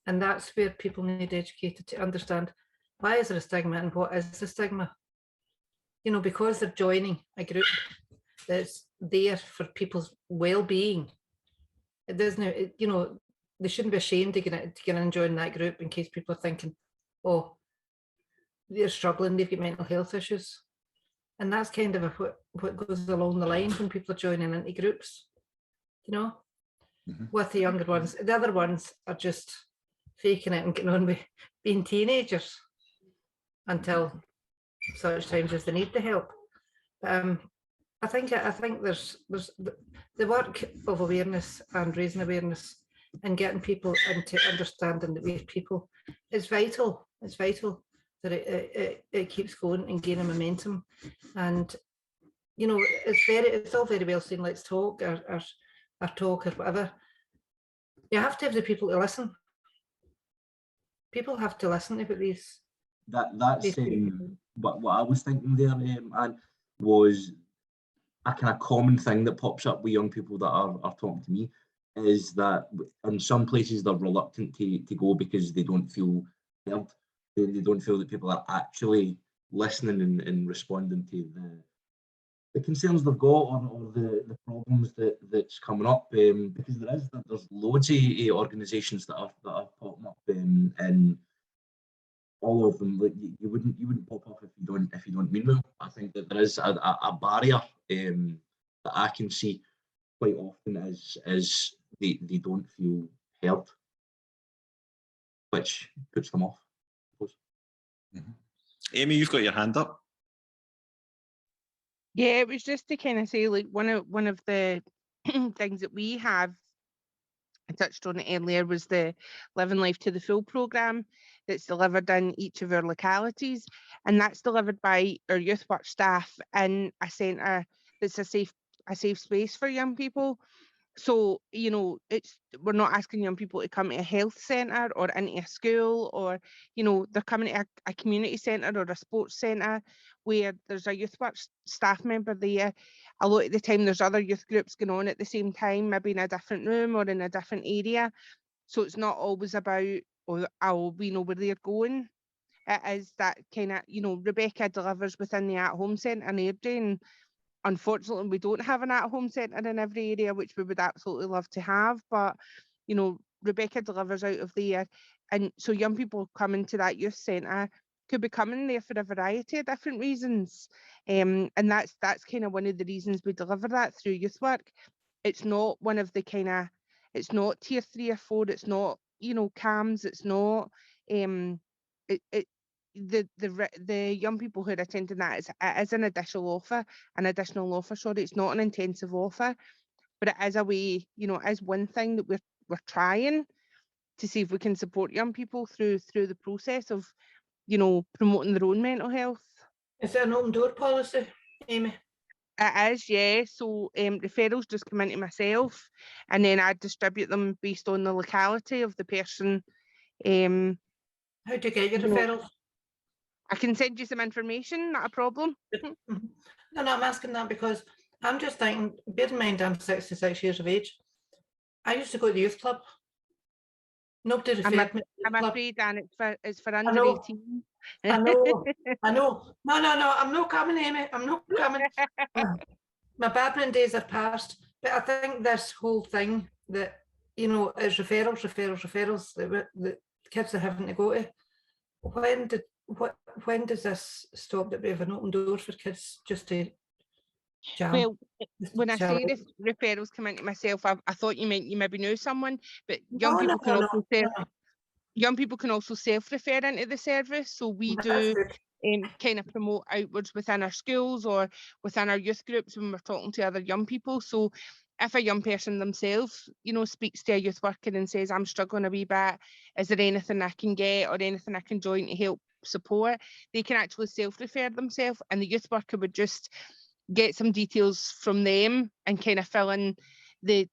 and that's where people need educated to understand why is there a stigma and what is the stigma. You know, because they're joining a group that's there for people's well-being. It doesn't, you know, they shouldn't be ashamed to get in and join that group in case people are thinking, oh, they're struggling, they've got mental health issues. And that's kind of what goes along the line when people are joining into groups, you know, with the younger ones. The other ones are just faking it and getting on with being teenagers until such times as they need the help. I think there's the work of awareness and raising awareness and getting people into understanding that we're people is vital. It's vital that it keeps going and gaining momentum. And you know, it's all very well saying let's talk or talk or whatever. You have to have the people to listen. People have to listen to these. That's what I was thinking there, and was a kind of common thing that pops up with young people that are talking to me is that in some places they're reluctant to go because they don't feel heard. They don't feel that people are actually listening and responding to the concerns they've got or the problems that's coming up. Because there's loads of organisations that are popping up, and all of them, like you wouldn't pop up if you don't mean well. I think that there is a barrier that I can see quite often is they don't feel heard, which puts them off, I suppose. Amy, you've got your hand up. Yeah, it was just to kind of say, like, one of the things that we have, I touched on it earlier, was the Living Life to the Full programme that's delivered in each of our localities, and that's delivered by our youth work staff in a centre that's a safe space for young people. So, you know, we're not asking young people to come to a health centre or into a school, or, you know, they're coming to a community centre or a sports centre where there's a youth work staff member there. A lot of the time there's other youth groups going on at the same time, maybe in a different room or in a different area. So it's not always about, oh, we know where they're going. It is that kind of, you know, Rebecca delivers within the at-home centre in Airdrie, and unfortunately, we don't have an at-home centre in every area, which we would absolutely love to have. But, you know, Rebecca delivers out of there. And so young people coming to that youth centre could be coming there for a variety of different reasons. And that's kind of one of the reasons we deliver that through youth work. It's not one of the kind of, it's not tier 3 or 4, it's not, you know, CAMS, it's not, the young people who are attending that is an additional offer, sorry. It's not an intensive offer, but it is a way, you know, it is one thing that we're trying. to see if we can support young people through the process of, you know, promoting their own mental health. Is it an open door policy, Amy? It is, yeah. So referrals just come into myself, and then I distribute them based on the locality of the person. How do you get your referrals? I can send you some information, not a problem. No, I'm asking that because I'm just thinking, bear in mind I'm 66 years of age. I used to go to the youth club. Nobody referred me to the I'm club. afraid, Dan, it's for under know. 18. I know. No, I'm not coming, Amy. I'm not coming. My babbling days are past. But I think this whole thing that, you know, is referrals that the kids are having to go to. When does this stop, that we have an open door for kids just to jam? Well, when I say referrals come into myself, I thought you meant you maybe knew someone, but young people can also young people can also self-refer into the service. So we do kind of promote outwards within our schools or within our youth groups when we're talking to other young people. So if a young person themselves, you know, speaks to a youth worker and says, I'm struggling a wee bit, is there anything I can get or anything I can join to help support, they can actually self-refer themselves, and the youth worker would just get some details from them and kind of fill in the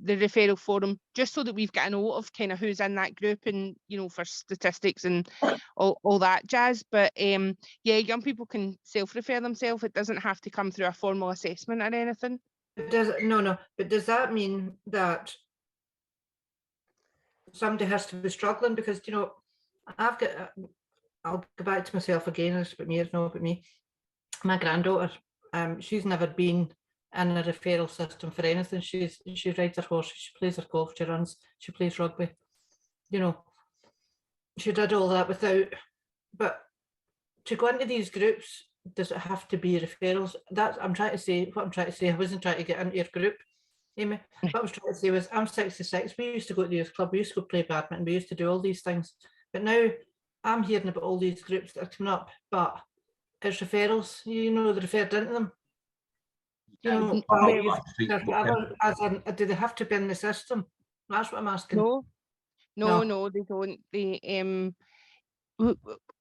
referral form, just so that we've got a note of kind of who's in that group, and, you know, for statistics and all that jazz. But yeah, young people can self-refer themselves. It doesn't have to come through a formal assessment or anything. But does that mean that somebody has to be struggling? Because, you know, I'll go back to myself again. It's about me, it's not about me. My granddaughter, she's never been in a referral system for anything. She rides her horse, she plays her golf, she runs, she plays rugby. You know, she did all that without. But to go into these groups, does it have to be referrals? That's what I'm trying to say. I wasn't trying to get into your group, Amy. What I was trying to say was, I'm 66. We used to go to the youth club. We used to go play badminton. We used to do all these things. But now I'm hearing about all these groups that are coming up. But it's referrals. You know, they're referred into them. You know, do they have to be in the system? That's what I'm asking. No, they don't. They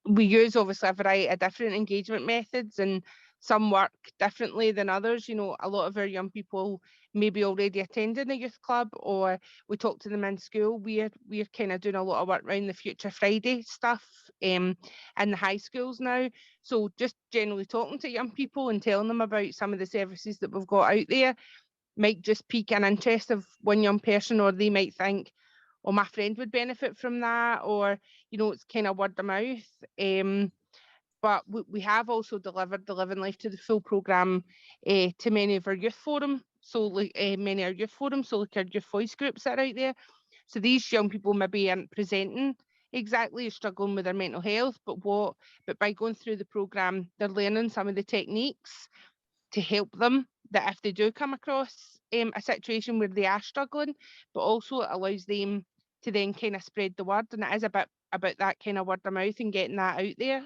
we use obviously a variety of different engagement methods, and some work differently than others. You know, a lot of our young people maybe already attending a youth club, or we talk to them in school. We're kind of doing a lot of work around the Future Friday stuff in the high schools now. So just generally talking to young people and telling them about some of the services that we've got out there might just pique an interest of one young person, or they might think, oh, my friend would benefit from that, or, you know, it's kind of word of mouth. But we have also delivered the Living Life to the Full programme to many of our youth forums. So many of our youth forums, so like our youth voice groups that are out there. So these young people maybe aren't presenting exactly, struggling with their mental health, but by going through the programme, they're learning some of the techniques to help them, that if they do come across a situation where they are struggling, but also it allows them to then kind of spread the word, and it is a bit about that kind of word of mouth and getting that out there.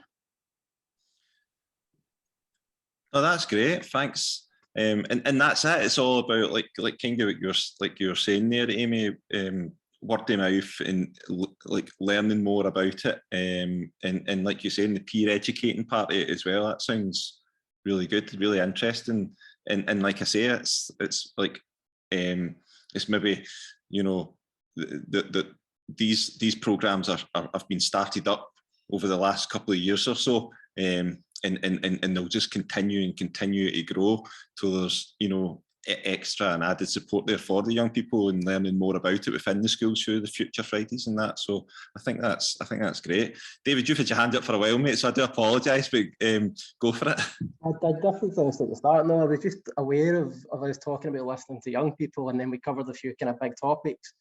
Oh, that's great. Thanks. And that's it. It's all about like kind of what you're saying there, Amy. Word of mouth and like learning more about it. And like you're saying, the peer educating part of it as well. That sounds really good, really interesting. And like I say, it's like it's maybe, you know, these programs have been started up over the last couple of years or so. And they'll just continue to grow till there's, you know, extra and added support there for the young people and learning more about it within the schools through the Future Fridays and that. So I think that's great. David, you've had your hand up for a while, mate, so I do apologise, but go for it. I definitely finished at the start. No, I was just aware of us talking about listening to young people, and then we covered a few kind of big topics.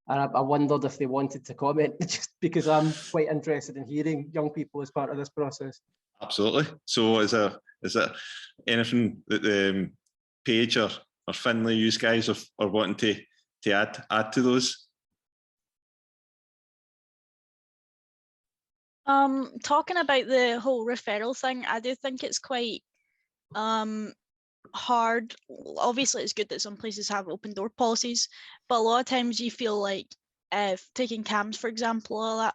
And I wondered if they wanted to comment, just because I'm quite interested in hearing young people as part of this process. Absolutely. So is there anything that Paige or Finlay, you guys are wanting to add to those? Talking about the whole referral thing, I do think it's quite hard. Obviously, it's good that some places have open door policies, but a lot of times you feel like taking CAMS, for example, all that,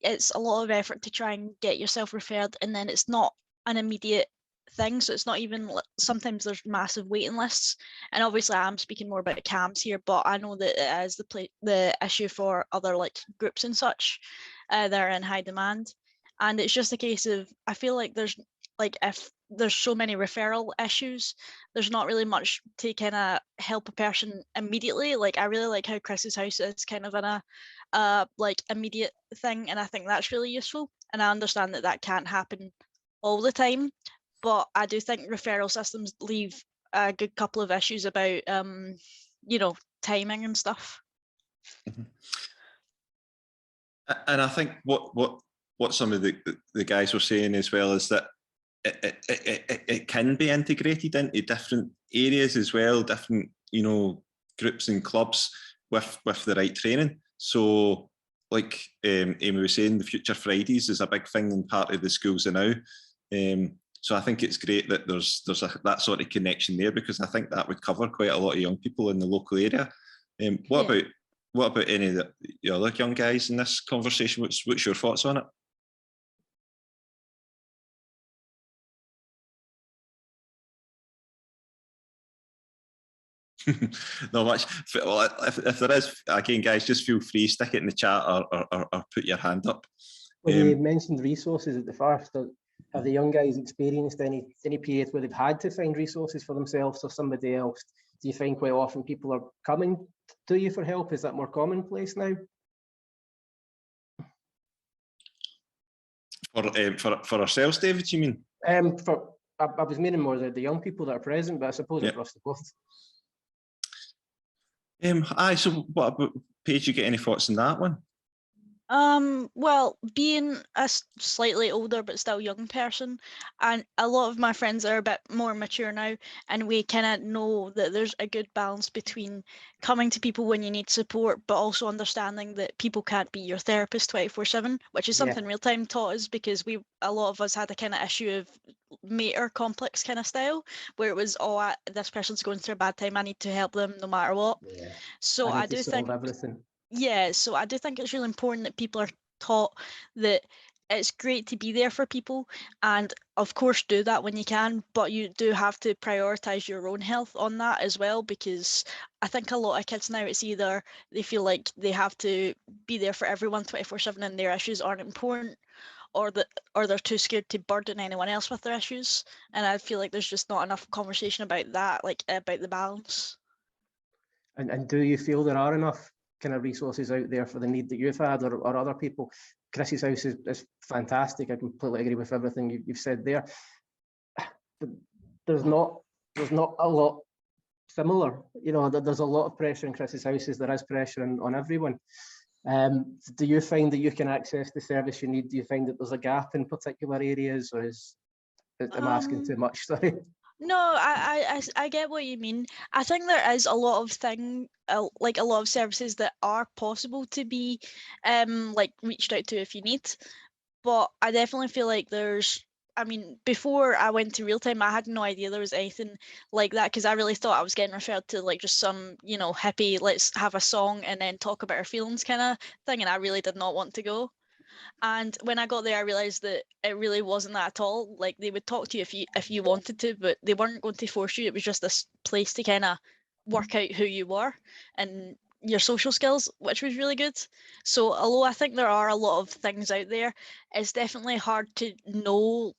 it's a lot of effort to try and get yourself referred, and then it's not an immediate thing. So it's not even, sometimes there's massive waiting lists. And obviously I'm speaking more about CAMS here, but I know that it is the issue for other like groups and such that are in high demand. And it's just a case of, I feel like there's like, if there's so many referral issues, there's not really much to kind of help a person immediately. Like I really like how Chris's house is kind of in a like immediate thing, and I think that's really useful. And I understand that that can't happen all the time, but I do think referral systems leave a good couple of issues about you know, timing and stuff. And I think what some of the guys were saying as well is that it can be integrated into different areas as well, different, you know, groups and clubs with the right training. So like Amy was saying, the Future Fridays is a big thing in part of the schools now. So I think it's great that there's that sort of connection there, because I think that would cover quite a lot of young people in the local area. What about any of the other young guys in this conversation? What's your thoughts on it? Not much. Well, if there is, again, guys, just feel free, stick it in the chat or put your hand up. When you mentioned resources at the first, have the young guys experienced any period where they've had to find resources for themselves or somebody else? Do you find quite often people are coming to you for help? Is that more commonplace now? For ourselves, David, you mean? I was meaning more the young people that are present, but I suppose across the board. So what about Paige? You get any thoughts on that one? Well, being a slightly older but still young person, and a lot of my friends are a bit more mature now, and we kind of know that there's a good balance between coming to people when you need support, but also understanding that people can't be your therapist 24/7, which is something Real Time taught us, because a lot of us had a kind of issue of mater complex kind of style, where it was, oh, this person's going through a bad time, I need to help them no matter what. Yeah. So I do think everything. Yeah, so I do think it's really important that people are taught that it's great to be there for people, and of course do that when you can, but you do have to prioritize your own health on that as well, because I think a lot of kids now, it's either they feel like they have to be there for everyone 24/7 and their issues aren't important, or they're too scared to burden anyone else with their issues. And I feel like there's just not enough conversation about that, like about the balance. And do you feel there are enough kind of resources out there for the need that you've had or other people? Chris's house is fantastic. I completely agree with everything you've said there. But there's not a lot similar. You know, there's a lot of pressure in Chris's houses. There is pressure on everyone. Do you find that you can access the service you need? Do you find that there's a gap in particular areas, or am I asking too much? Sorry. No, I get what you mean. I think there is a lot of like a lot of services that are possible to be like reached out to if you need, but I definitely feel like I mean, before I went to Real Time, I had no idea there was anything like that, because I really thought I was getting referred to like just some, you know, hippie, let's have a song and then talk about our feelings kind of thing, and I really did not want to go. And when I got there, I realized that it really wasn't that at all. Like, they would talk to you if you wanted to, but they weren't going to force you. It was just this place to kind of work out who you were and your social skills, which was really good. So although I think there are a lot of things out there, it's definitely hard to know,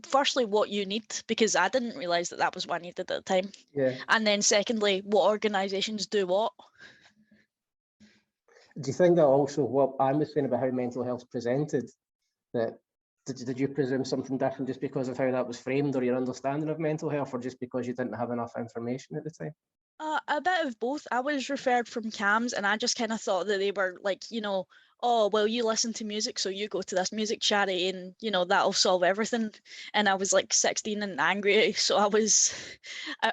firstly, what you need, because I didn't realize that was what I needed at the time. Yeah. And then secondly, what organizations do what. Do you think that also what I'm saying about how mental health presented, that did you presume something different just because of how that was framed, or your understanding of mental health, or just because you didn't have enough information at the time? A bit of both. I was referred from CAMS, and I just kind of thought that they were like, you know, oh, well, you listen to music, so you go to this music charity and, you know, that'll solve everything. And I was like 16 and angry, so I was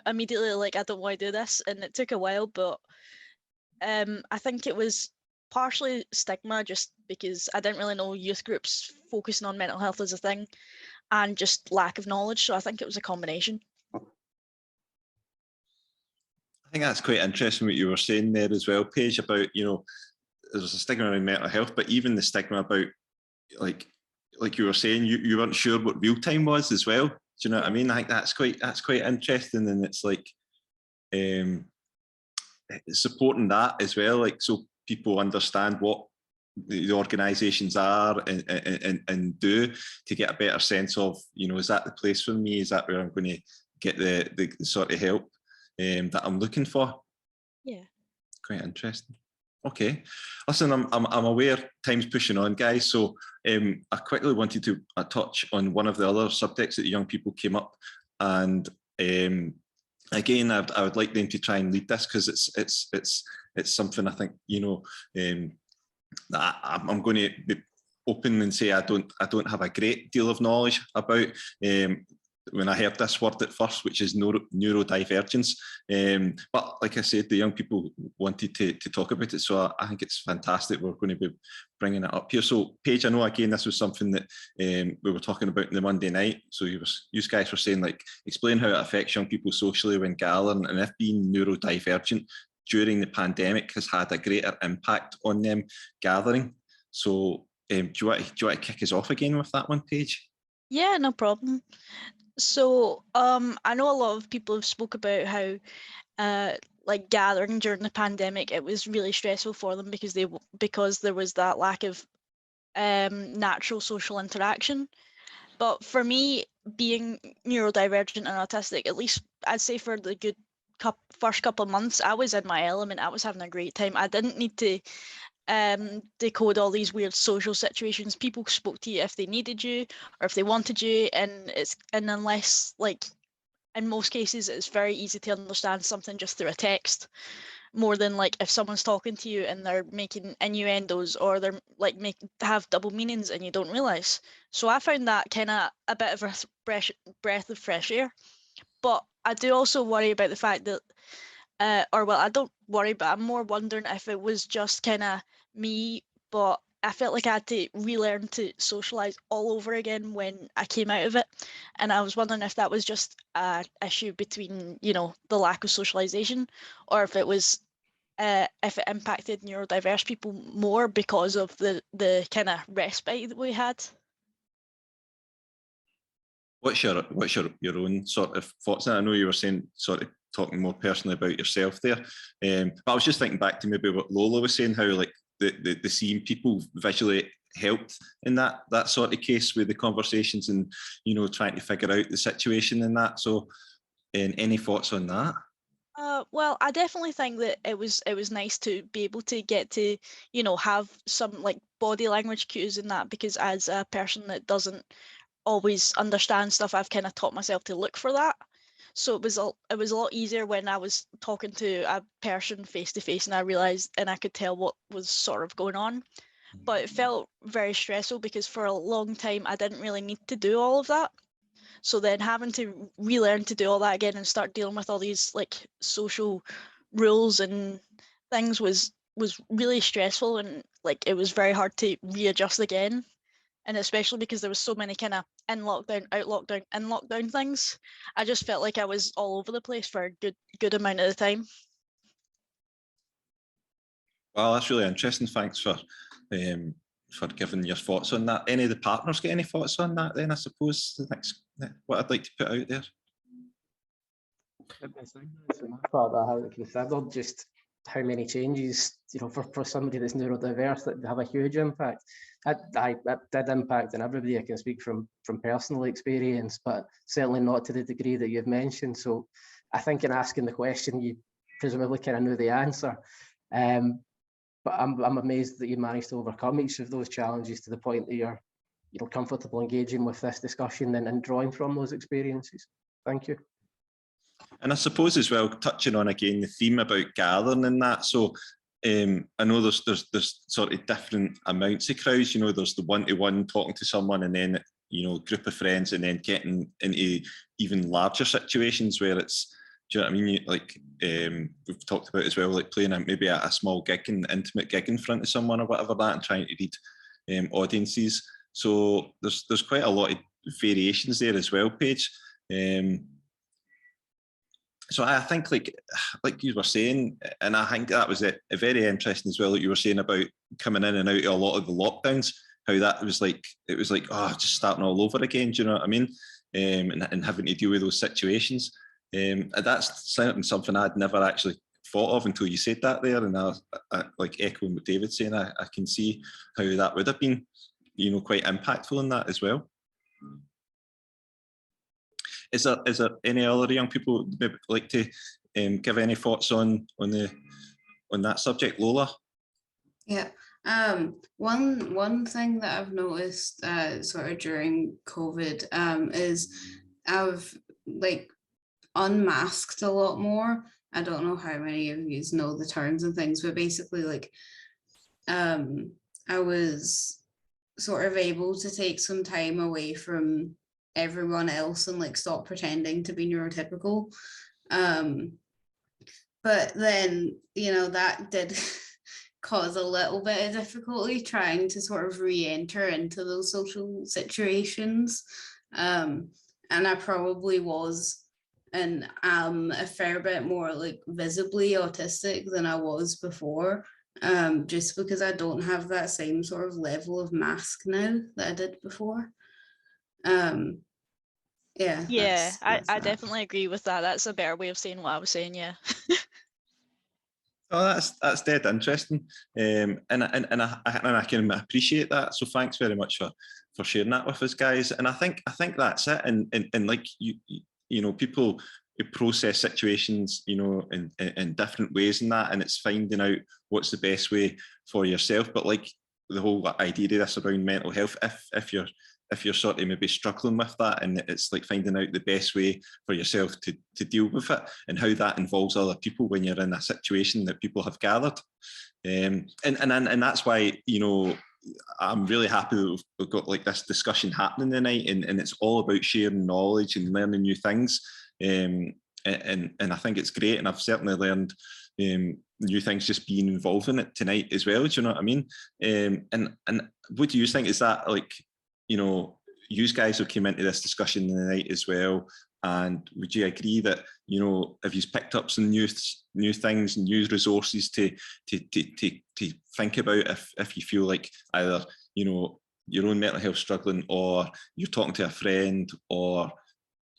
immediately like, I don't want to do this. And it took a while, but I think it was partially stigma, just because I didn't really know youth groups focusing on mental health as a thing, and just lack of knowledge. So I think it was a combination. I think that's quite interesting what you were saying there as well, Paige, about, you know, there's a stigma around mental health, but even the stigma about like you were saying, you weren't sure what real time was as well. Do you know what I mean? I think that's quite interesting, and it's like supporting that as well, like so people understand what the organisations are and do, to get a better sense of, you know, is that the place for me? Is that where I'm going to get the sort of help that I'm looking for? Yeah. Quite interesting. Okay, listen, I'm aware time's pushing on, guys, so I quickly wanted to touch on one of the other subjects that the young people came up, and again, I would like them to try and lead this, because it's something I think, you know, that I'm going to be open and say I don't have a great deal of knowledge about. When I heard this word at first, which is neurodivergence, but like I said, the young people wanted to talk about it, so I think it's fantastic we're going to be bringing it up here. So Paige, I know again this was something that we were talking about in the Monday night, so you guys were saying, like, explain how it affects young people socially when gathering, and if being neurodivergent during the pandemic has had a greater impact on them gathering. So do you want to kick us off again with that one, Paige? Yeah, no problem. So I know a lot of people have spoke about how like gathering during the pandemic, it was really stressful for them because there was that lack of natural social interaction. But for me, being neurodivergent and autistic, at least I'd say for the good first couple of months, I was in my element. I was having a great time. I didn't need to decode all these weird social situations. People spoke to you if they needed you or if they wanted you, and unless, like, in most cases it's very easy to understand something just through a text, more than like if someone's talking to you and they're making innuendos or they're like have double meanings and you don't realize. So I found that kind of a bit of a breath of fresh air. But I do also worry about the fact that I don't worry, but I'm more wondering if it was just kind of me, but I felt like I had to relearn to socialize all over again when I came out of it. And I was wondering if that was just an issue between, you know, the lack of socialization, or if it was, if it impacted neurodiverse people more because of the kind of respite that we had. What's your own sort of thoughts? And I know you were saying, sort of talking more personally about yourself there, but I was just thinking back to maybe what Lola was saying, how like the seeing people visually helped in that sort of case with the conversations and, you know, trying to figure out the situation and that. So any thoughts on that? Well, I definitely think that it was nice to be able to get to, you know, have some like body language cues in that, because as a person that doesn't always understand stuff, I've kind of taught myself to look for that. So it was a lot easier when I was talking to a person face to face and I realized and I could tell what was sort of going on. But it felt very stressful because for a long time I didn't really need to do all of that. So then having to relearn to do all that again and start dealing with all these like social rules and things was really stressful, and like it was very hard to readjust again. And especially because there was so many kind of in lockdown, out lockdown, in lockdown things, I just felt like I was all over the place for a good amount of the time. Well, that's really interesting. Thanks for giving your thoughts on that. Any of the partners get any thoughts on that then, I suppose, the next, what I'd like to put out there? Part I haven't considered just how many changes, you know, for somebody that's neurodiverse, that have a huge impact. That did impact on everybody. I can speak from personal experience, but certainly not to the degree that you've mentioned. So I think in asking the question, you presumably kind of knew the answer. But I'm amazed that you managed to overcome each of those challenges to the point that you're comfortable engaging with this discussion and drawing from those experiences. Thank you. And I suppose as well, touching on again the theme about gathering and that. So I know there's sort of different amounts of crowds. You know, there's the one-to-one talking to someone, and then, you know, group of friends, and then getting into even larger situations where it's, do you know what I mean? Like we've talked about as well, like playing maybe a small gig, an intimate gig in front of someone or whatever that, and trying to read audiences. So there's quite a lot of variations there as well, Paige. So I think like you were saying, and I think that was very interesting as well, that you were saying about coming in and out of a lot of the lockdowns, how that was like, it was like, oh, just starting all over again, do you know what I mean? And having to deal with those situations. That's certainly something I'd never actually thought of until you said that there. And I like echoing what David's saying, I can see how that would have been, you know, quite impactful in that as well. Is there any other young people maybe like to give any thoughts on that subject, Lola? Yeah. One thing that I've noticed sort of during COVID is I've like unmasked a lot more. I don't know how many of you know the terms and things, but basically like I was sort of able to take some time away from everyone else and like stop pretending to be neurotypical. But then, you know, that did cause a little bit of difficulty trying to sort of re-enter into those social situations. And I probably was and am a fair bit more like visibly autistic than I was before, just because I don't have that same sort of level of mask now that I did before. Yeah, I that. definitely agree with that. That's a better way of saying what I was saying. Yeah. Oh, that's dead interesting, and I can appreciate that. So thanks very much for sharing that with us, guys. And I think that's it. And like you know, people process situations, you know, in different ways and that, and it's finding out what's the best way for yourself. But like the whole idea of this around mental health, if you're sort of maybe struggling with that, and it's like finding out the best way for yourself to deal with it, and how that involves other people when you're in a situation that people have gathered. And that's why, you know, I'm really happy that we've got like this discussion happening tonight, and it's all about sharing knowledge and learning new things. And I think it's great, and I've certainly learned new things just being involved in it tonight as well. Do you know what I mean? And what do you think? Is that like, you know, you guys have come into this discussion tonight as well, and would you agree that, you know, have you picked up some new things, new resources to think about if you feel like either, you know, your own mental health struggling, or you're talking to a friend, or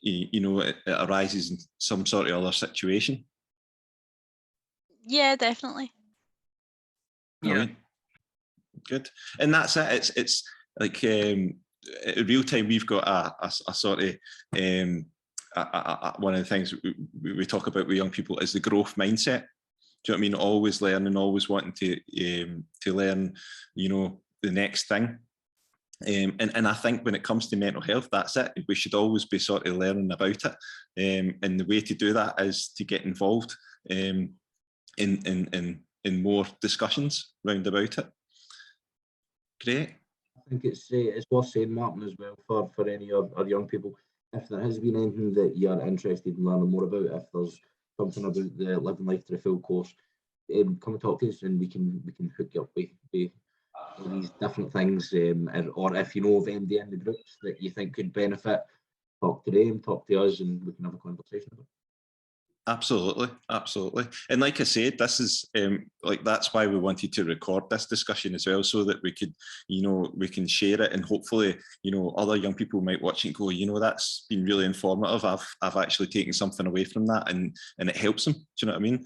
you know, it arises in some sort of other situation? Yeah, definitely. Yeah. Good. And that's it. It's like in real time, we've got a sort of one of the things we talk about with young people is the growth mindset. Do you know what I mean? Always learning, always wanting to learn, you know, the next thing. And I think when it comes to mental health, that's it. We should always be sort of learning about it. And the way to do that is to get involved in more discussions round about it. Great. I think it's worth saying, Martin, as well, for any of our young people, if there has been anything that you're interested in learning more about, if there's something about the Living Life to the Full course, come and talk to us, and we can hook you up with these different things, or if you know of MD in the groups that you think could benefit, talk to them, talk to us, and we can have a conversation about it. Absolutely. And like I said, this is like, that's why we wanted to record this discussion as well, so that we could, you know, we can share it, and hopefully, you know, other young people might watch it and go, you know, that's been really informative. I've actually taken something away from that, and it helps them. Do you know what I mean?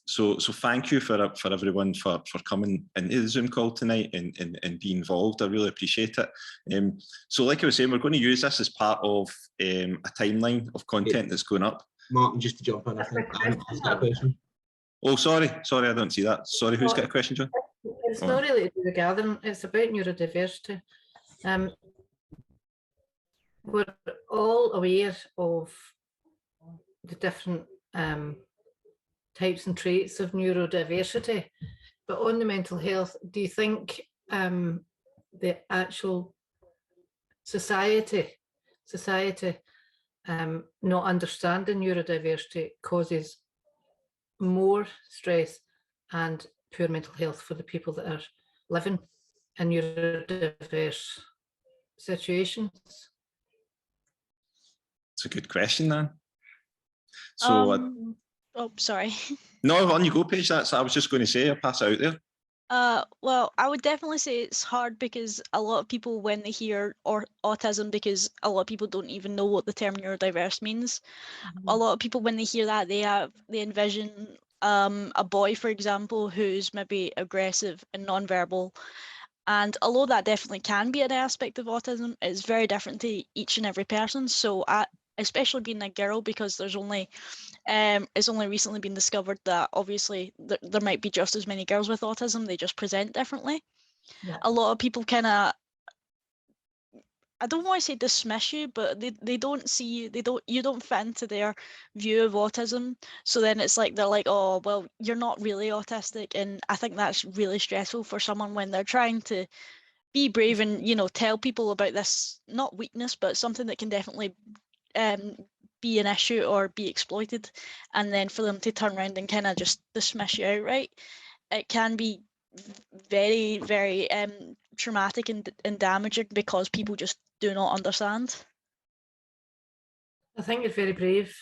So thank you for everyone for coming into the Zoom call tonight and be involved. I really appreciate it. So like I was saying, we're going to use this as part of a timeline of content that's going up. Martin, just to jump in, I think Anne's got a question. Oh, sorry, I don't see that. Sorry, who's got a question, John? It's not really to do with gathering, it's about neurodiversity. We're all aware of the different types and traits of neurodiversity, but on the mental health, do you think the actual society not understanding neurodiversity causes more stress and poor mental health for the people that are living in neurodiverse situations? It's a good question, then. So oh, sorry. no, on you go, Paige. That's I was just going to say. I'll pass it out there. Well, I would definitely say it's hard because a lot of people, when they hear autism, because a lot of people don't even know what the term neurodiverse means. A lot of people, when they hear that, they envision a boy, for example, who's maybe aggressive and nonverbal. And although that definitely can be an aspect of autism, it's very different to each and every person. So especially being a girl, because there's only it's only recently been discovered that obviously there might be just as many girls with autism, they just present differently. Yeah. A lot of people kind of, I don't want to say dismiss you, but they don't see, you don't fit into their view of autism. So then it's like, they're like, oh, well, you're not really autistic. And I think that's really stressful for someone when they're trying to be brave and, you know, tell people about this, not weakness, but something that can definitely be an issue or be exploited, and then for them to turn around and kind of just dismiss you outright, it can be very, very traumatic and damaging because people just do not understand. I think you're very brave.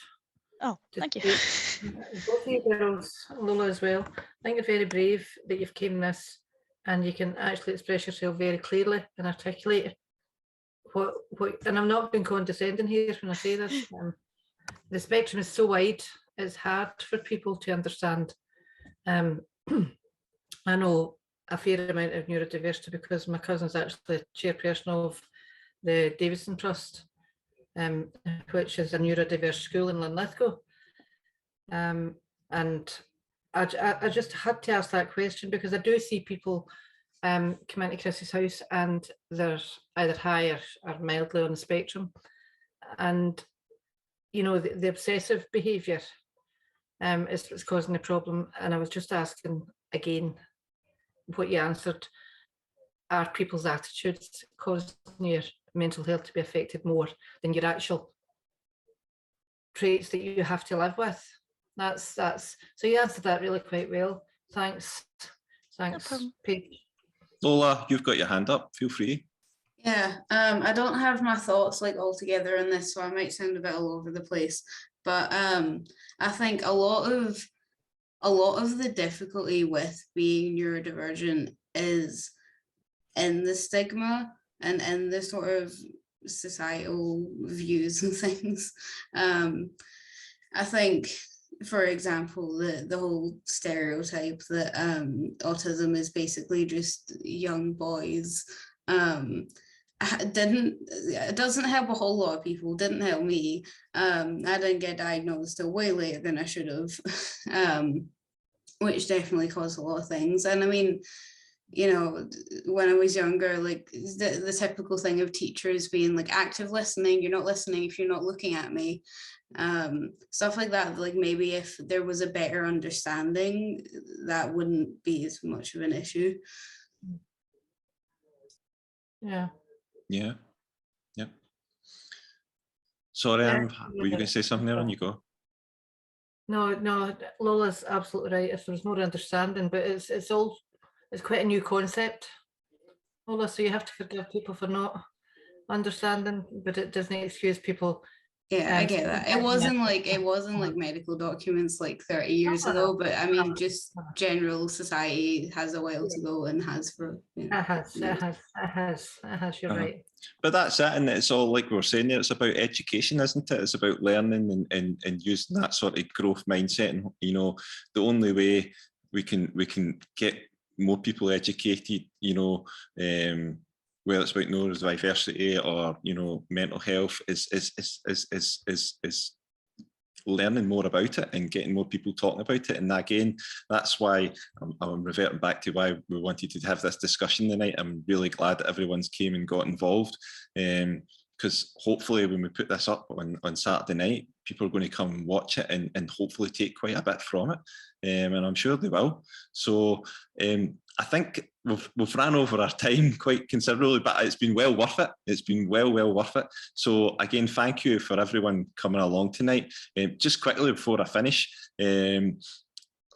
Oh, thank you. Both of you girls, Lola as well. I think you're very brave that you've came this and you can actually express yourself very clearly and articulate what and I'm not being condescending here when I say this. The spectrum is so wide, it's hard for people to understand. I know a fair amount of neurodiversity because my cousin's actually chairperson of the Davidson Trust, which is a neurodiverse school in Linlithgow. And I just had to ask that question because I do see people come into Chris's house and they're either high or mildly on the spectrum. And, you know, the obsessive behaviour is what's causing the problem. And I was just asking again what you answered. Are people's attitudes causing your mental health to be affected more than your actual traits that you have to live with? That's so you answered that really quite well. Thanks, No problem. Paige. Lola, you've got your hand up. Feel free. Yeah, I don't have my thoughts like all together in this, so I might sound a bit all over the place. But I think a lot of the difficulty with being neurodivergent is in the stigma and in the sort of societal views and things. I think, for example, the whole stereotype that autism is basically just young boys it doesn't help a whole lot of people. Didn't help me. I didn't get diagnosed till way later than I should have, which definitely caused a lot of things. And I mean, you know, when I was younger, like the typical thing of teachers being like active listening, you're not listening if you're not looking at me. Stuff like that. Like maybe if there was a better understanding, that wouldn't be as much of an issue. Yeah. Yeah. Yep. Sorry, were you going to say something there? On you go. No, Lola's absolutely right. If there's more understanding, but it's quite a new concept, Lola. So you have to forgive people for not understanding, but it doesn't excuse people. Yeah, I get that. It wasn't like medical documents like 30 years ago, but I mean, just general society has a while to go and has for. It has. You're right. But that's it, and it's all like we were saying there. It's about education, isn't it? It's about learning and using that sort of growth mindset. And you know, the only way we can get more people educated, you know, whether it's about neurodiversity or, you know, mental health, is learning more about it and getting more people talking about it. And again, that's why I'm reverting back to why we wanted to have this discussion tonight. I'm really glad that everyone's came and got involved, because hopefully when we put this up on Saturday night, people are going to come and watch it and hopefully take quite a bit from it. And I'm sure they will. So I think we've ran over our time quite considerably, but it's been well worth it. It's been well worth it. So again, thank you for everyone coming along tonight. Just quickly before I finish,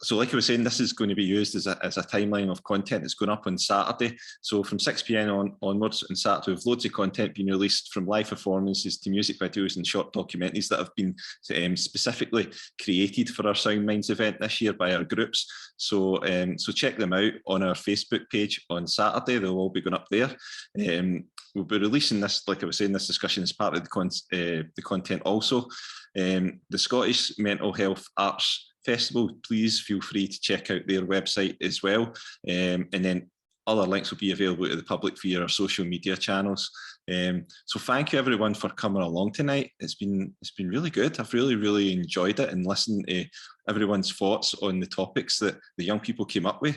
So like I was saying, this is going to be used as a timeline of content that's going up on Saturday. So from 6 p.m. onwards on Saturday, with loads of content being released, from live performances to music videos and short documentaries that have been specifically created for our Soundminds event this year by our groups. So so check them out on our Facebook page on Saturday. They'll all be going up there. We'll be releasing this, like I was saying, this discussion as part of the content also. The Scottish Mental Health Arts Festival, please feel free to check out their website as well. And then other links will be available to the public via our social media channels. So thank you everyone for coming along tonight. It's been really good. I've really enjoyed it and listened to everyone's thoughts on the topics that the young people came up with.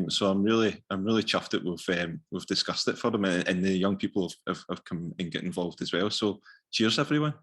So I'm really chuffed that we've discussed it for them, and the young people have come and get involved as well. So cheers everyone.